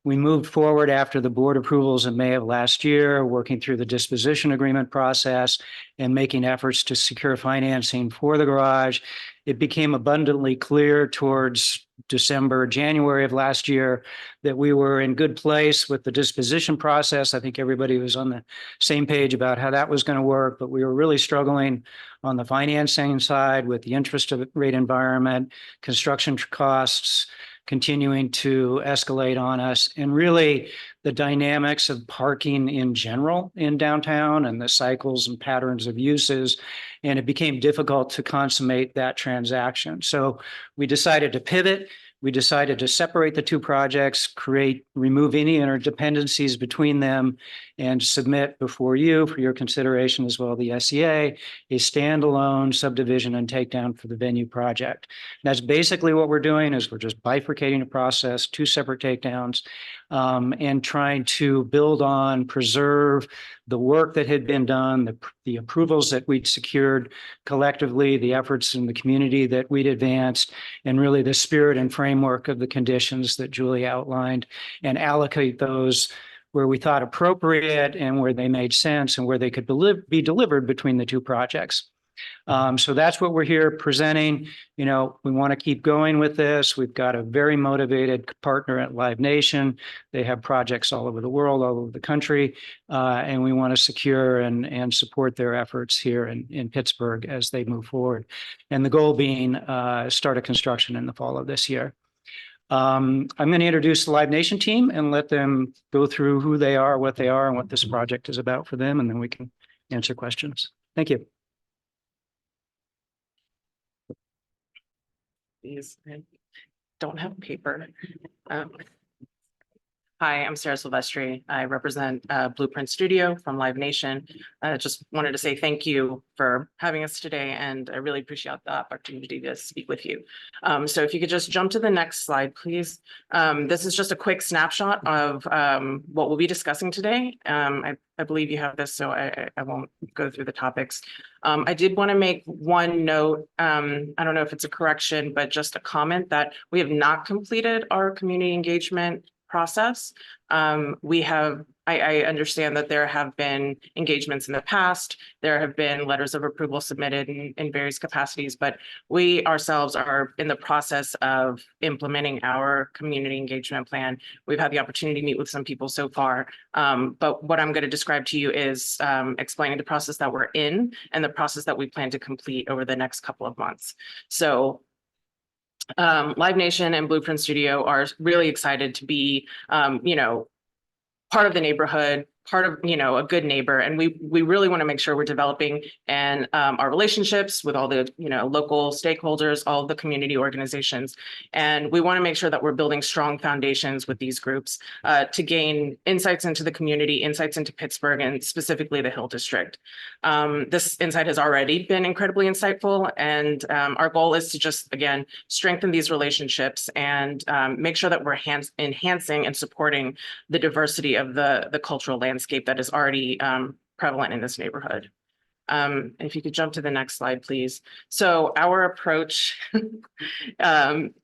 We moved forward after the board approvals in May of last year, working through the disposition agreement process and making efforts to secure financing for the garage. It became abundantly clear towards December, January of last year that we were in good place with the disposition process. I think everybody was on the same page about how that was going to work, but we were really struggling on the financing side with the interest rate environment, construction costs continuing to escalate on us, and really the dynamics of parking in general in downtown and the cycles and patterns of uses. And it became difficult to consummate that transaction. So we decided to pivot. We decided to separate the two projects, remove any interdependencies between them, and submit before you for your consideration as well the SEA, a standalone subdivision and takedown for the venue project. And that's basically what we're doing is we're just bifurcating the process, two separate takedowns, and trying to build on, preserve the work that had been done, the approvals that we'd secured collectively, the efforts in the community that we'd advanced, and really the spirit and framework of the conditions that Julie outlined, and allocate those where we thought appropriate and where they made sense and where they could be delivered between the two projects. So that's what we're here presenting. You know, we want to keep going with this. We've got a very motivated partner at Live Nation. They have projects all over the world, all over the country, and we want to secure and support their efforts here in Pittsburgh as they move forward. And the goal being start a construction in the fall of this year. I'm going to introduce the Live Nation team and let them go through who they are, what they are, and what this project is about for them, and then we can answer questions. Thank you. These don't have paper. Hi, I'm Sarah Silvestri. I represent Blueprint Studio from Live Nation. Just wanted to say thank you for having us today, and I really appreciate the opportunity to speak with you. So if you could just jump to the next slide, please. This is just a quick snapshot of what we'll be discussing today. I believe you have this, so I won't go through the topics. I did want to make one note. I don't know if it's a correction, but just a comment that we have not completed our community engagement process. I understand that there have been engagements in the past. There have been letters of approval submitted in various capacities, but we ourselves are in the process of implementing our community engagement plan. We've had the opportunity to meet with some people so far, but what I'm going to describe to you is explaining the process that we're in and the process that we plan to complete over the next couple of months. So Live Nation and Blueprint Studio are really excited to be, part of the neighborhood, part of, a good neighbor. And we really want to make sure we're developing and our relationships with all the, local stakeholders, all of the community organizations. And we want to make sure that we're building strong foundations with these groups to gain insights into the community, insights into Pittsburgh, and specifically the Hill District. This insight has already been incredibly insightful. And our goal is to just, again, strengthen these relationships and make sure that we're enhancing and supporting the diversity of the cultural landscape that is already prevalent in this neighborhood. If you could jump to the next slide, please. So our approach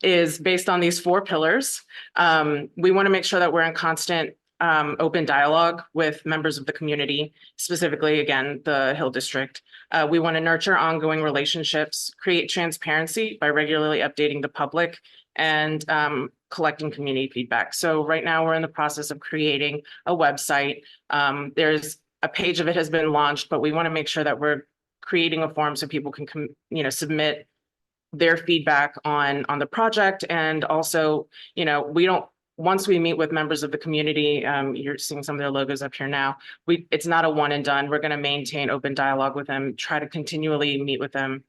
is based on these 4 pillars. We want to make sure that we're in constant open dialogue with members of the community, specifically, again, the Hill District. We want to nurture ongoing relationships, create transparency by regularly updating the public, and collecting community feedback. So right now we're in the process of creating a website. There's a page of it has been launched, but we want to make sure that we're creating a form so people can submit their feedback on the project. And also, once we meet with members of the community, you're seeing some of their logos up here now. It's not a one and done. We're going to maintain open dialogue with them, try to continually meet with them.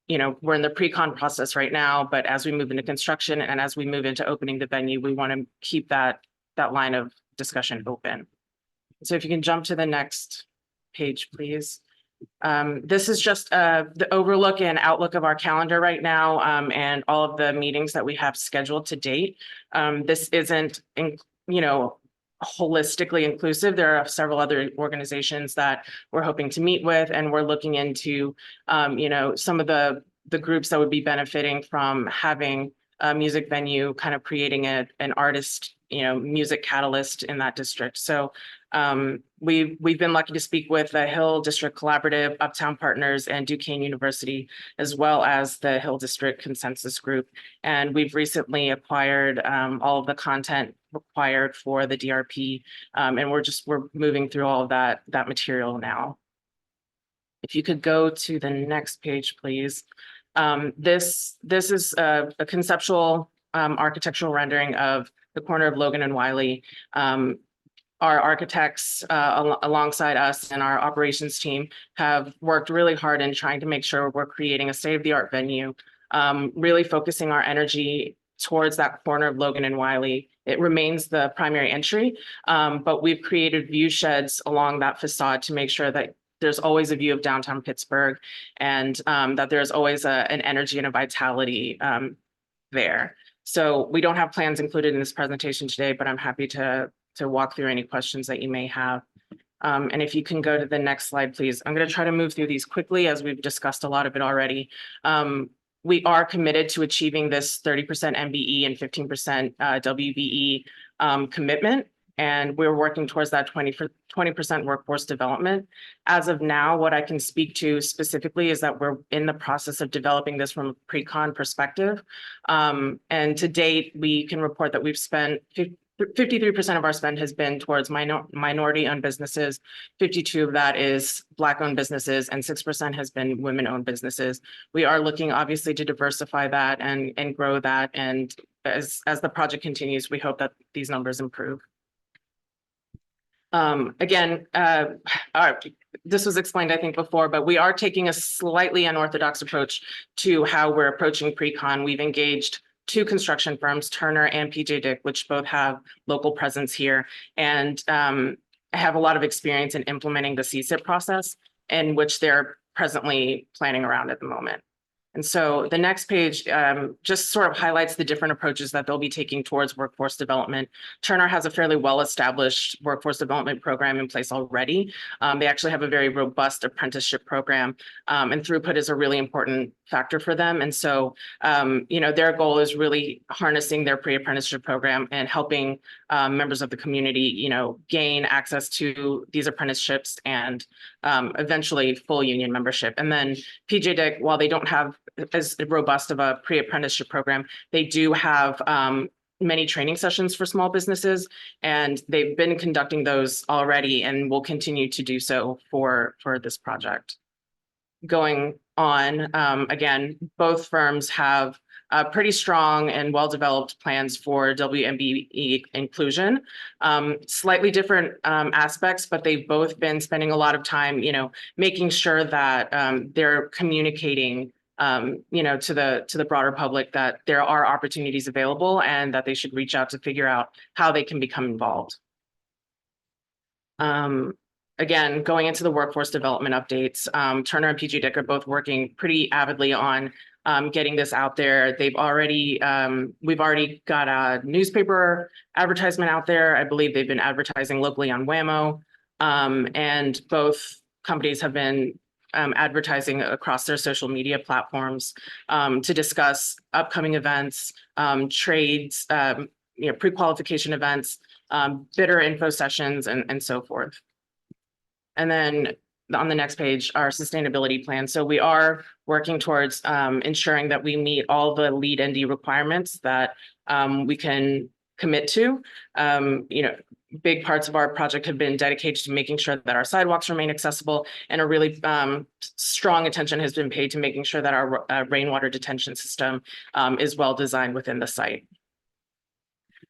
We're in the pre-con process right now, but as we move into construction and as we move into opening the venue, we want to keep that line of discussion open. So if you can jump to the next page, please. This is just the overlook and outlook of our calendar right now, and all of the meetings that we have scheduled to date. This isn't, holistically inclusive. There are several other organizations that we're hoping to meet with, and we're looking into, some of the groups that would be benefiting from having a music venue, kind of creating an artist, music catalyst in that district. So we've been lucky to speak with the Hill District Collaborative, Uptown Partners, and Duquesne University, as well as the Hill District Consensus Group. And we've recently acquired all of the content required for the DRP. And we're moving through all of that material now. If you could go to the next page, please. This is a conceptual architectural rendering of the corner of Logan and Wiley. Our architects alongside us and our operations team have worked really hard in trying to make sure we're creating a state-of-the-art venue, really focusing our energy towards that corner of Logan and Wiley. It remains the primary entry, but we've created view sheds along that facade to make sure that there's always a view of downtown Pittsburgh, and that there's always an energy and a vitality there. So we don't have plans included in this presentation today, but I'm happy to walk through any questions that you may have. And if you can go to the next slide, please. I'm going to try to move through these quickly as we've discussed a lot of it already. We are committed to achieving this 30% MBE and 15% WBE commitment. And we're working towards that 20% workforce development. As of now, what I can speak to specifically is that we're in the process of developing this from a pre-con perspective. And to date, we can report that we've spent 53% of our spend has been towards minority-owned businesses. 52% of that is Black-owned businesses, and 6% has been women-owned businesses. We are looking, obviously, to diversify that and grow that. And as the project continues, we hope that these numbers improve. This was explained, I think, before, but we are taking a slightly unorthodox approach to how we're approaching pre-con. We've engaged 2 construction firms, Turner and PJ Dick, which both have local presence here and have a lot of experience in implementing the CSIP process, in which they're presently planning around at the moment. And so the next page just sort of highlights the different approaches that they'll be taking towards workforce development. Turner has a fairly well-established workforce development program in place already. They actually have a very robust apprenticeship program, and throughput is a really important factor for them. And so, their goal is really harnessing their pre-apprenticeship program and helping members of the community, gain access to these apprenticeships and eventually full union membership. And then PJ Dick, while they don't have as robust of a pre-apprenticeship program, they do have many training sessions for small businesses, and they've been conducting those already and will continue to do so for this project. Going on, again, both firms have pretty strong and well-developed plans for WMBE inclusion. Slightly different aspects, but they've both been spending a lot of time, making sure that they're communicating to the broader public that there are opportunities available and that they should reach out to figure out how they can become involved. Again, going into the workforce development updates, Turner and PG Dick are both working pretty avidly on getting this out there. We've already got a newspaper advertisement out there. I believe they've been advertising locally on Whammo, and both companies have been advertising across their social media platforms to discuss upcoming events, trades, pre-qualification events, bidder info sessions, and so forth. And then on the next page, our sustainability plan. So we are working towards ensuring that we meet all the LEED ND requirements that we can commit to. Big parts of our project have been dedicated to making sure that our sidewalks remain accessible, and a really strong attention has been paid to making sure that our rainwater detention system is well designed within the site.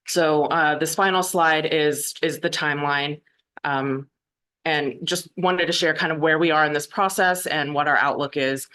So this final slide is the timeline. And just wanted to share kind of where we are in this process and what our outlook is.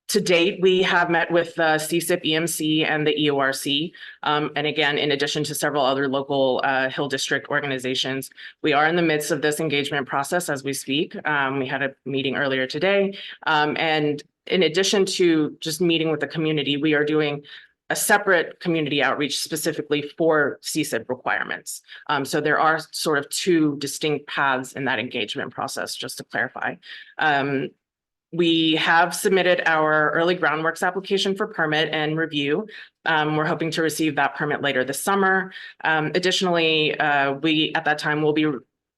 To date, we have met with the CSIP, EMC, and the EORC. And again, in addition to several other local Hill District organizations, we are in the midst of this engagement process as we speak. We had a meeting earlier today. And in addition to just meeting with the community, we are doing a separate community outreach specifically for CSIP requirements. So there are sort of two distinct paths in that engagement process, just to clarify. We have submitted our early groundworks application for permit and review. We're hoping to receive that permit later this summer. Additionally, we at that time will be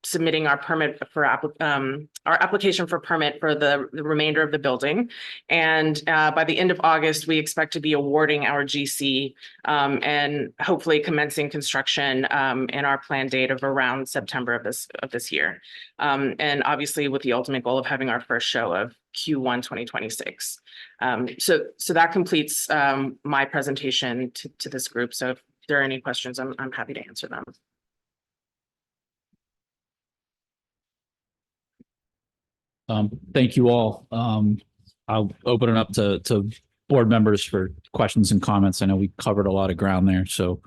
submitting our permit for our application for permit for the remainder of the building. And by the end of August, we expect to be awarding our GC and hopefully commencing construction in our planned date of around September of this year. And obviously with the ultimate goal of having our first show of Q1 2026. So that completes my presentation to this group. So if there are any questions, I'm happy to answer them. Thank you all. I'll open it up to board members for questions and comments. I know we covered a lot of ground there, so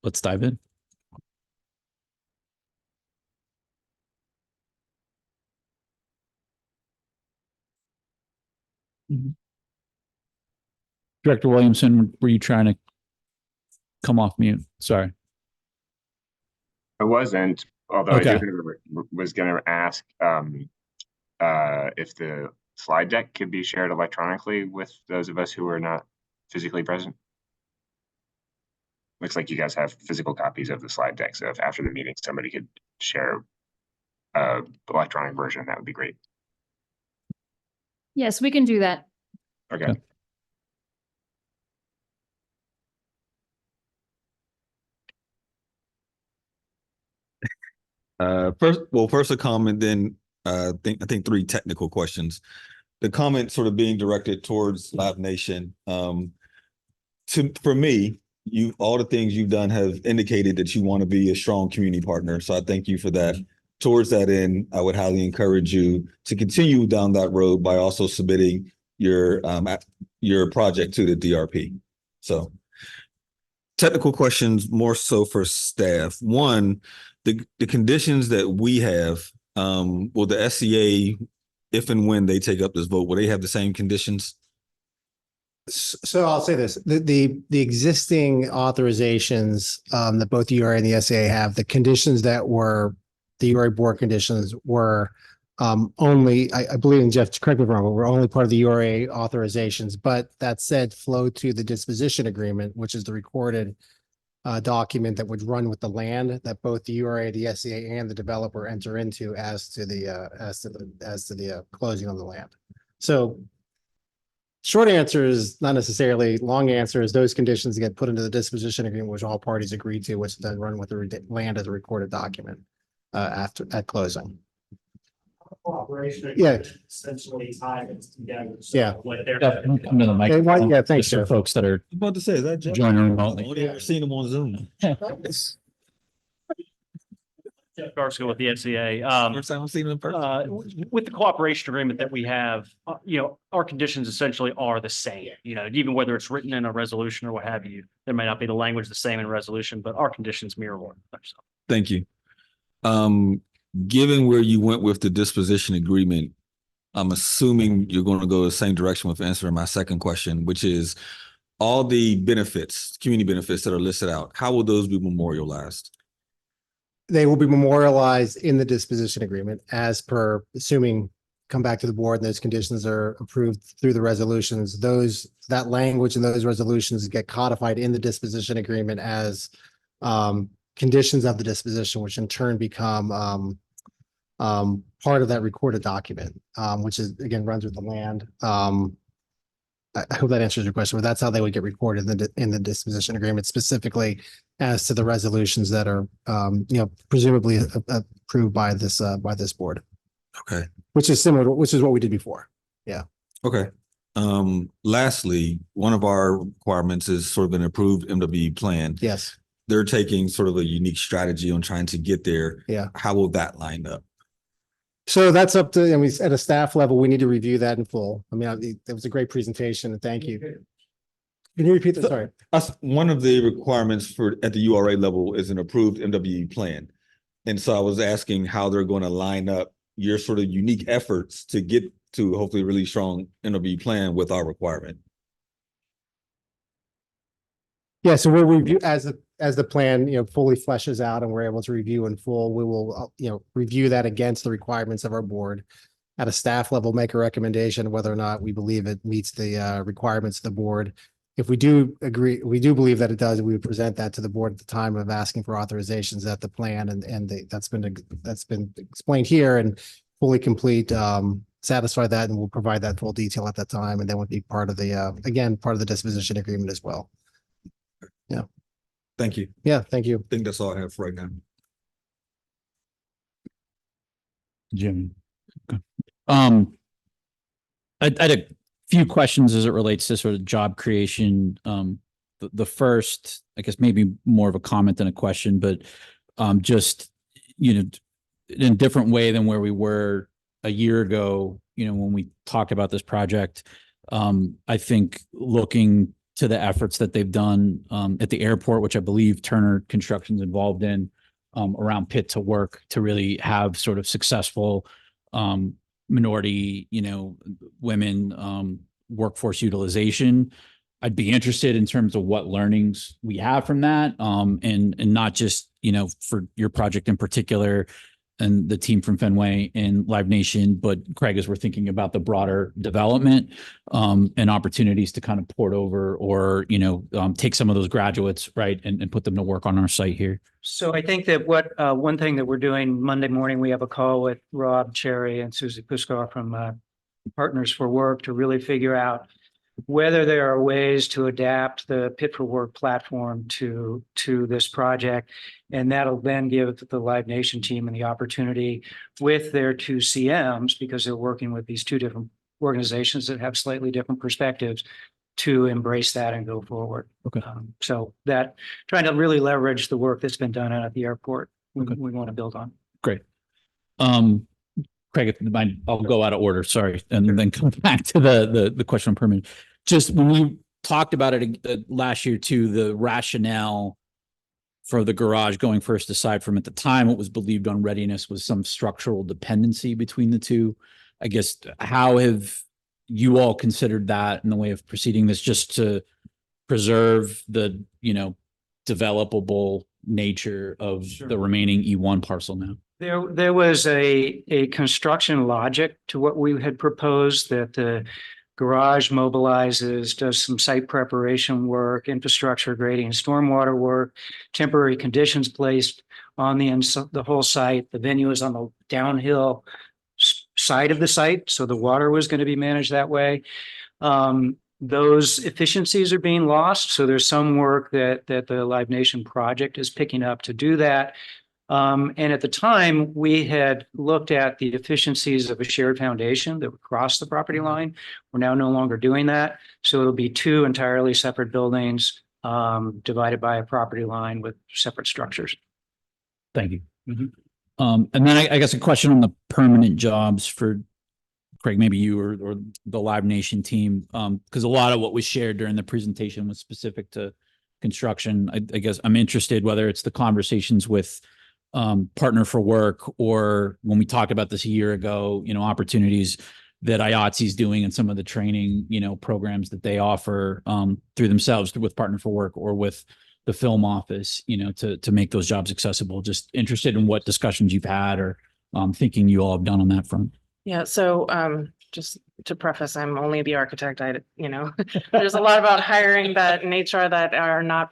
let's dive in. Director Williamson, were you trying to come off mute? Sorry. I wasn't, although Okay. I was going to ask if the slide deck could be shared electronically with those of us who are not physically present. Looks like you guys have physical copies of the slide deck, so if after the meeting somebody could share electronic version, that would be great. Yes, we can do that. Okay. First a comment, then I think three technical questions. The comment sort of being directed towards Live Nation. For me, all the things you've done have indicated that you want to be a strong community partner. So I thank you for that. Towards that end, I would highly encourage you to continue down that road by also submitting your project to the DRP. So technical questions more so for staff. One, the conditions that we have, will the SCA, if and when they take up this vote, will they have the same conditions? So I'll say this, the existing authorizations that both URA and the SCA have, the conditions that were the URA board conditions were only, I believe, and Jeff, correct me if I'm wrong, but we're only part of the URA authorizations, but that said, flow to the disposition agreement, which is the recorded document that would run with the land that both the URA, the SCA, and the developer enter into as to the closing on the land. So short answer is not necessarily. Long answer is those conditions get put into the disposition agreement, which all parties agree to, which then run with the land as a recorded document at closing. Cooperation. Yeah. Essentially tie it together. So Yeah. what they're. Come to the microphone. Yeah, thanks, Just for Jeff. folks that are I'm about to say, is that Jeff? joining remotely. Only ever seen him on Zoom. Jeff Garsko with the SCA. First time I've seen him in person. With the cooperation agreement that we have, our conditions essentially are the same. Even whether it's written in a resolution or what have you, there may not be the language the same in resolution, but our conditions mirror one another. So. Thank you. Given where you went with the disposition agreement, I'm assuming you're going to go the same direction with answering my second question, which is all the benefits, community benefits that are listed out, how will those be memorialized? They will be memorialized in the disposition agreement as per, assuming, come back to the board and those conditions are approved through the resolutions. That language and those resolutions get codified in the disposition agreement as conditions of the disposition, which in turn become part of that recorded document, which is, again, runs with the land. I hope that answers your question, but that's how they would get recorded in the disposition agreement, specifically as to the resolutions that are, presumably approved by this board. Okay. Which is similar, which is what we did before. Yeah. Okay. Lastly, one of our requirements is sort of an approved MWE plan. Yes. They're taking sort of a unique strategy on trying to get there. Yeah. How will that line up? So that's up to, at a staff level, we need to review that in full. It was a great presentation, and thank you. Can you repeat that? Sorry. One of the requirements at the URA level is an approved MWE plan. And so I was asking how they're going to line up your sort of unique efforts to get to hopefully a really strong MWE plan with our requirement. Yeah, so we'll review as the plan, fully fleshes out and we're able to review in full. We will, review that against the requirements of our board. At a staff level, make a recommendation whether or not we believe it meets the requirements of the board. If we do believe that it does, we would present that to the board at the time of asking for authorizations at the plan, and that's been explained here and fully complete. Satisfy that, and we'll provide that full detail at that time, and then would be part of the disposition agreement as well. Yeah. Thank you. Yeah, thank you. I think that's all I have for right now. Jim. Okay. I had a few questions as it relates to sort of job creation. The first, I guess, maybe more of a comment than a question, but just, in a different way than where we were a year ago, when we talked about this project. I think looking to the efforts that they've done at the airport, which I believe Turner Construction's involved in, around Pit to Work, to really have sort of successful minority, women workforce utilization. I'd be interested in terms of what learnings we have from that, and not just, for your project in particular and the team from Fenway and Live Nation, but Craig, as we're thinking about the broader development and opportunities to kind of port over or, take some of those graduates, right, and put them to work on our site here. So I think that one thing that we're doing Monday morning, we have a call with Rob Cherry and Susie Puskar from Partners for Work to really figure out whether there are ways to adapt the Pit for Work platform to this project. And that'll then give the Live Nation team and the opportunity with their two CMs, because they're working with these two different organizations that have slightly different perspectives, to embrace that and go forward. Okay. So that trying to really leverage the work that's been done out at the airport, we want to build on. Great. Craig, if you mind, I'll go out of order, sorry, and then come back to the question on permit. Just when we talked about it last year too, the rationale for the garage going first, aside from at the time what was believed on readiness, was some structural dependency between the two. I guess, how have you all considered that in the way of proceeding this, just to preserve the, developable nature of the remaining E1 parcel now? There was a construction logic to what we had proposed, that the garage mobilizes, does some site preparation work, infrastructure grading, stormwater work, temporary conditions placed on the whole site. The venue is on the downhill side of the site, so the water was going to be managed that way. Those efficiencies are being lost, so there's some work that the Live Nation project is picking up to do that. And at the time, we had looked at the efficiencies of a shared foundation that would cross the property line. We're now no longer doing that. So it'll be two entirely separate buildings divided by a property line with separate structures. Thank you. And then I guess a question on the permanent jobs for Craig, maybe you or the Live Nation team, because a lot of what was shared during the presentation was specific to construction. I guess I'm interested whether it's the conversations with Partner for Work, or when we talked about this a year ago, opportunities that IATSE is doing and some of the training, programs that they offer through themselves with Partner for Work or with the film office, to make those jobs accessible. Just interested in what discussions you've had or thinking you all have done on that front. Yeah, so just to preface, I'm only the architect. There's a lot about hiring that in HR that are not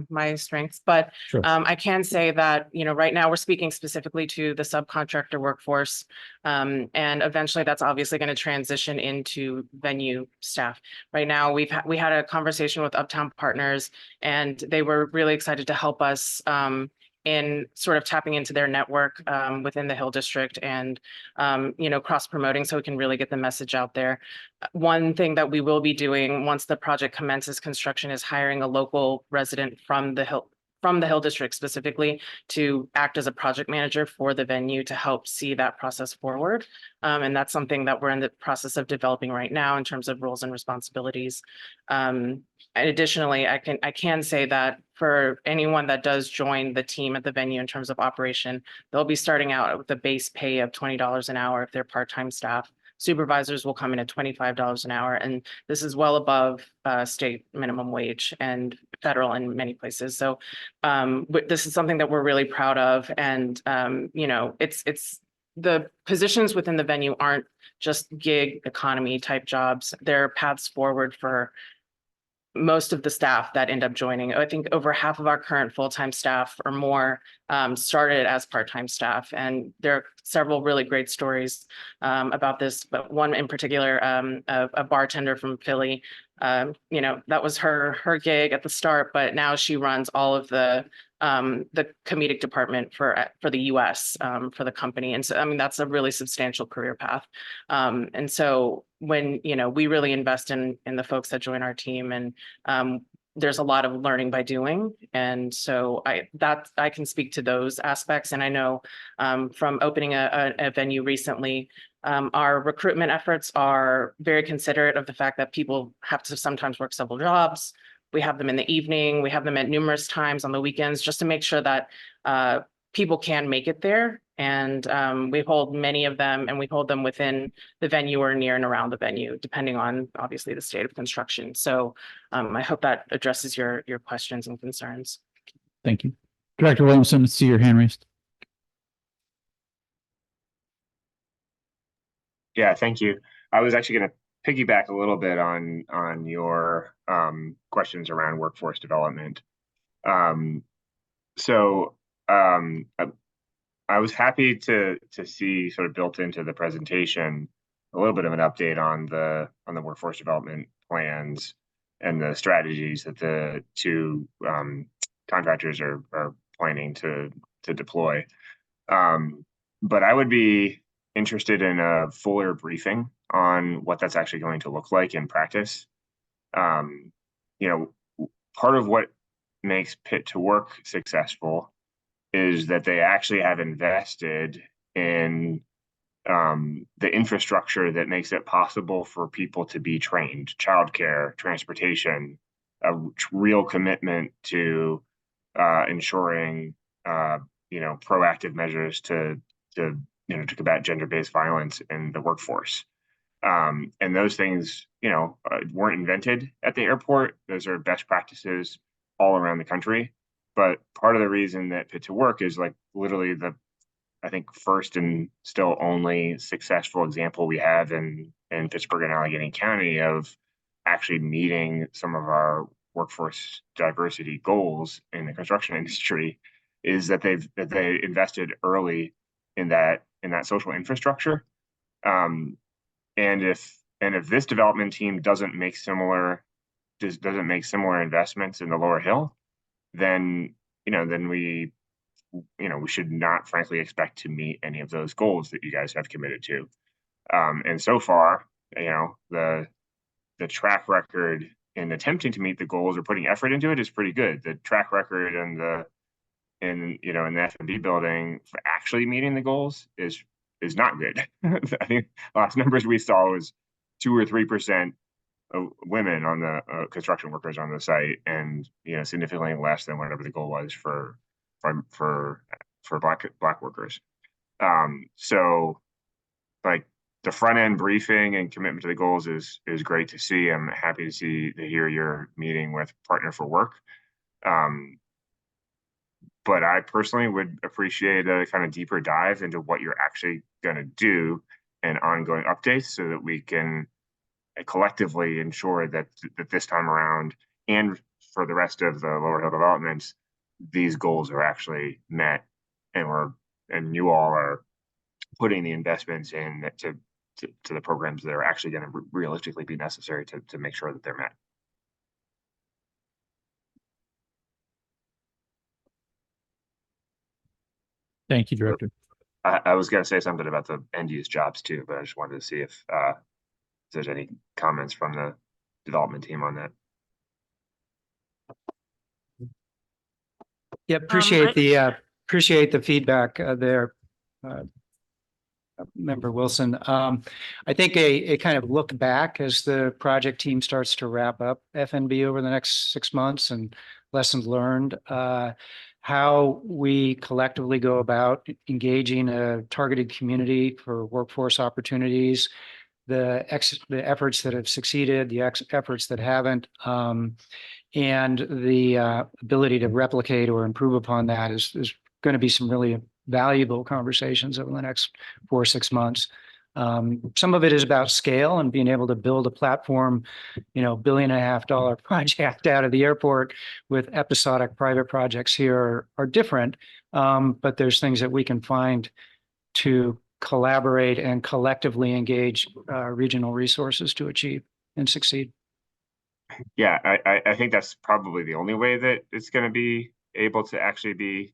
my strengths, but Sure. I can say that, right now we're speaking specifically to the subcontractor workforce. And eventually that's obviously going to transition into venue staff. Right now, we had a conversation with Uptown Partners, and they were really excited to help us in sort of tapping into their network within the Hill District and, cross promoting so we can really get the message out there. One thing that we will be doing once the project commences construction is hiring a local resident from the Hill District specifically to act as a project manager for the venue to help see that process forward. And that's something that we're in the process of developing right now in terms of roles and responsibilities. And additionally, I can say that for anyone that does join the team at the venue in terms of operation, they'll be starting out with a base pay of $20 an hour if they're part-time staff. Supervisors will come in at $25 an hour, and this is well above state minimum wage and federal in many places. So this is something that we're really proud of, and it's the positions within the venue aren't just gig economy type jobs. They're paths forward for most of the staff that end up joining. I think over half of our current full-time staff or more started as part-time staff. And there are several really great stories about this, but one in particular, a bartender from Philly, that was her gig at the start, but now she runs all of the comedic department for the US for the company. And so, that's a really substantial career path. And so when, we really invest in the folks that join our team, and there's a lot of learning by doing. And so I can speak to those aspects. And I know from opening a venue recently, our recruitment efforts are very considerate of the fact that people have to sometimes work several jobs. We have them in the evening. We have them at numerous times on the weekends, just to make sure that people can make it there. And we hold many of them, and we hold them within the venue or near and around the venue, depending on obviously the state of construction. So I hope that addresses your questions and concerns. Thank you. Director Williamson, I see your hand raised. Yeah, thank you. I was actually going to piggyback a little bit on your questions around workforce development. I was happy to see sort of built into the presentation a little bit of an update on the workforce development plans and the strategies that the two contractors are planning to deploy. But I would be interested in a fuller briefing on what that's actually going to look like in practice. Part of what makes Pit to Work successful is that they actually have invested in the infrastructure that makes it possible for people to be trained: childcare, transportation, a real commitment to ensuring proactive measures to combat gender-based violence in the workforce. And those things, weren't invented at the airport. Those are best practices all around the country. But part of the reason that Pit to Work is like literally the I think, first and still only successful example we have in Pittsburgh and Allegheny County of actually meeting some of our workforce diversity goals in the construction industry, is that they invested early in that social infrastructure. And if this development team doesn't make similar investments in the Lower Hill, then we should not frankly expect to meet any of those goals that you guys have committed to. And so far, the track record in attempting to meet the goals or putting effort into it is pretty good. The track record in the F&B building for actually meeting the goals is not good. I think last numbers we saw was 2 or 3% of women on the construction workers on the site, and significantly less than whatever the goal was for black workers. So like the front end briefing and commitment to the goals is great to see. I'm happy to hear you're meeting with Partner for Work. But I personally would appreciate a kind of deeper dive into what you're actually going to do and ongoing updates, so that we can collectively ensure that this time around, and for the rest of the Lower Hill developments, these goals are actually met, and you all are putting the investments in to the programs that are actually going to realistically be necessary to make sure that they're met. Thank you, Director. I was going to say something about the end use jobs too, but I just wanted to see if there's any comments from the development team on that. Yeah, appreciate the feedback there, Member Wilson. I think a kind of look back as the project team starts to wrap up FNB over the next 6 months, and lessons learned, how we collectively go about engaging a targeted community for workforce opportunities, the efforts that have succeeded, the efforts that haven't, and the ability to replicate or improve upon that is going to be some really valuable conversations over the next 4 or 6 months. Some of it is about scale and being able to build a platform, $1.5 billion project out of the airport with episodic private projects here are different. But there's things that we can find to collaborate and collectively engage regional resources to achieve and succeed. Yeah, I think that's probably the only way that it's going to be able to actually be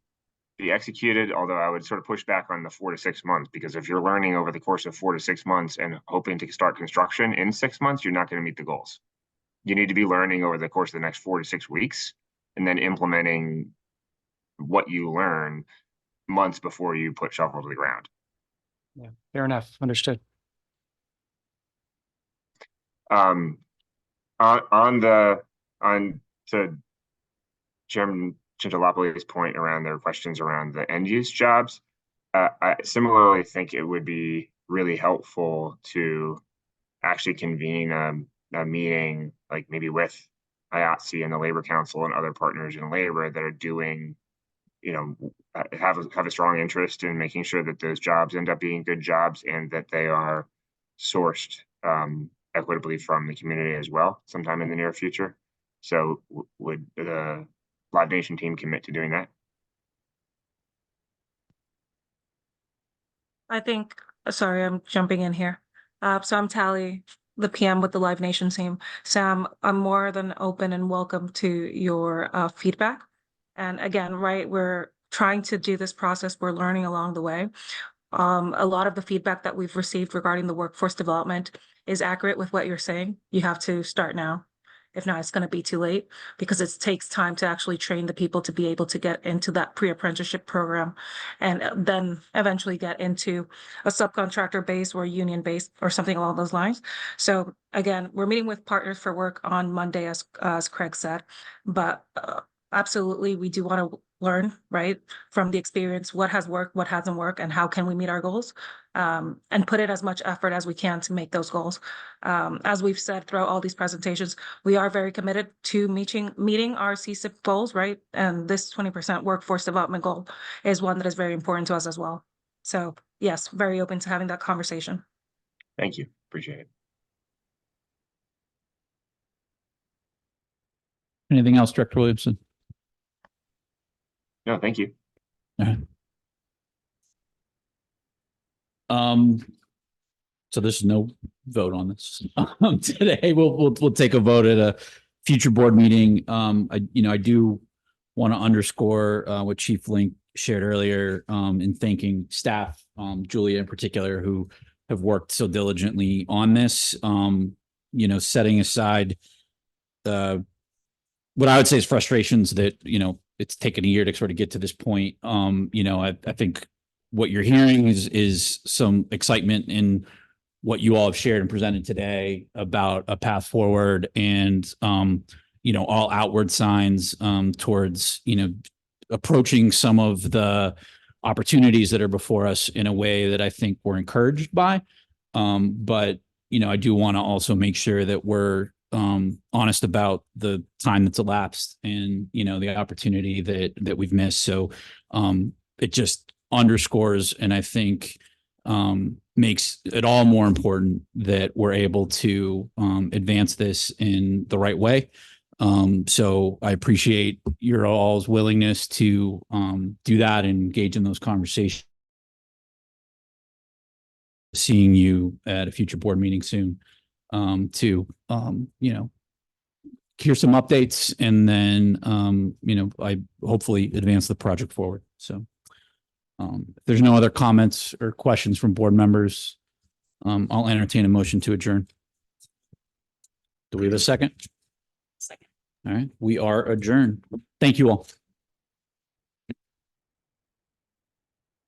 executed. Although I would sort of push back on the 4 to 6 months, because if you're learning over the course of 4 to 6 months and hoping to start construction in 6 months, you're not going to meet the goals. You need to be learning over the course of the next 4 to 6 weeks, and then implementing what you learn months before you put shovel to the ground. Yeah, fair enough. Understood. To Chairman Chintalopoulos' point around their questions around the end use jobs, I similarly think it would be really helpful to actually convene a meeting, like maybe with IATSE and the Labor Council and other partners in labor that are doing, have a strong interest in making sure that those jobs end up being good jobs and that they are sourced equitably from the community as well, sometime in the near future. So would the Live Nation team commit to doing that? I think, sorry, I'm jumping in here. So I'm Tally, the PM with the Live Nation team. Sam, I'm more than open and welcome to your feedback. And again, right, we're trying to do this process. We're learning along the way. A lot of the feedback that we've received regarding the workforce development is accurate with what you're saying. You have to start now. If not, it's going to be too late, because it takes time to actually train the people to be able to get into that pre-apprenticeship program, and then eventually get into a subcontractor base or a union base or something along those lines. So again, we're meeting with Partners for Work on Monday, as Craig said, but absolutely, we do want to learn, right, from the experience, what has worked, what hasn't worked, and how can we meet our goals, and put in as much effort as we can to make those goals. As we've said throughout all these presentations, we are very committed to meeting our CSIP goals, right? And this 20% workforce development goal is one that is very important to us as well. So yes, very open to having that conversation. Thank you. Appreciate it. Anything else, Director Williamson? No, thank you. So there's no vote on this today. We'll take a vote at a future board meeting. I do want to underscore what Chief Link shared earlier in thanking staff, Julia in particular, who have worked so diligently on this. Setting aside what I would say is frustrations that it's taken a year to sort of get to this point. I think what you're hearing is some excitement in what you all have shared and presented today about a path forward and, all outward signs towards, approaching some of the opportunities that are before us in a way that I think we're encouraged by. But, I do want to also make sure that we're honest about the time that's elapsed and, the opportunity that we've missed. So it just underscores, and I think makes it all more important that we're able to advance this in the right way. So I appreciate your all's willingness to do that and engage in those conversations. Seeing you at a future board meeting soon to hear some updates and then I hopefully advance the project forward. So if there's no other comments or questions from board members, I'll entertain a motion to adjourn. Do we have a second? Second. All right, we are adjourned. Thank you all.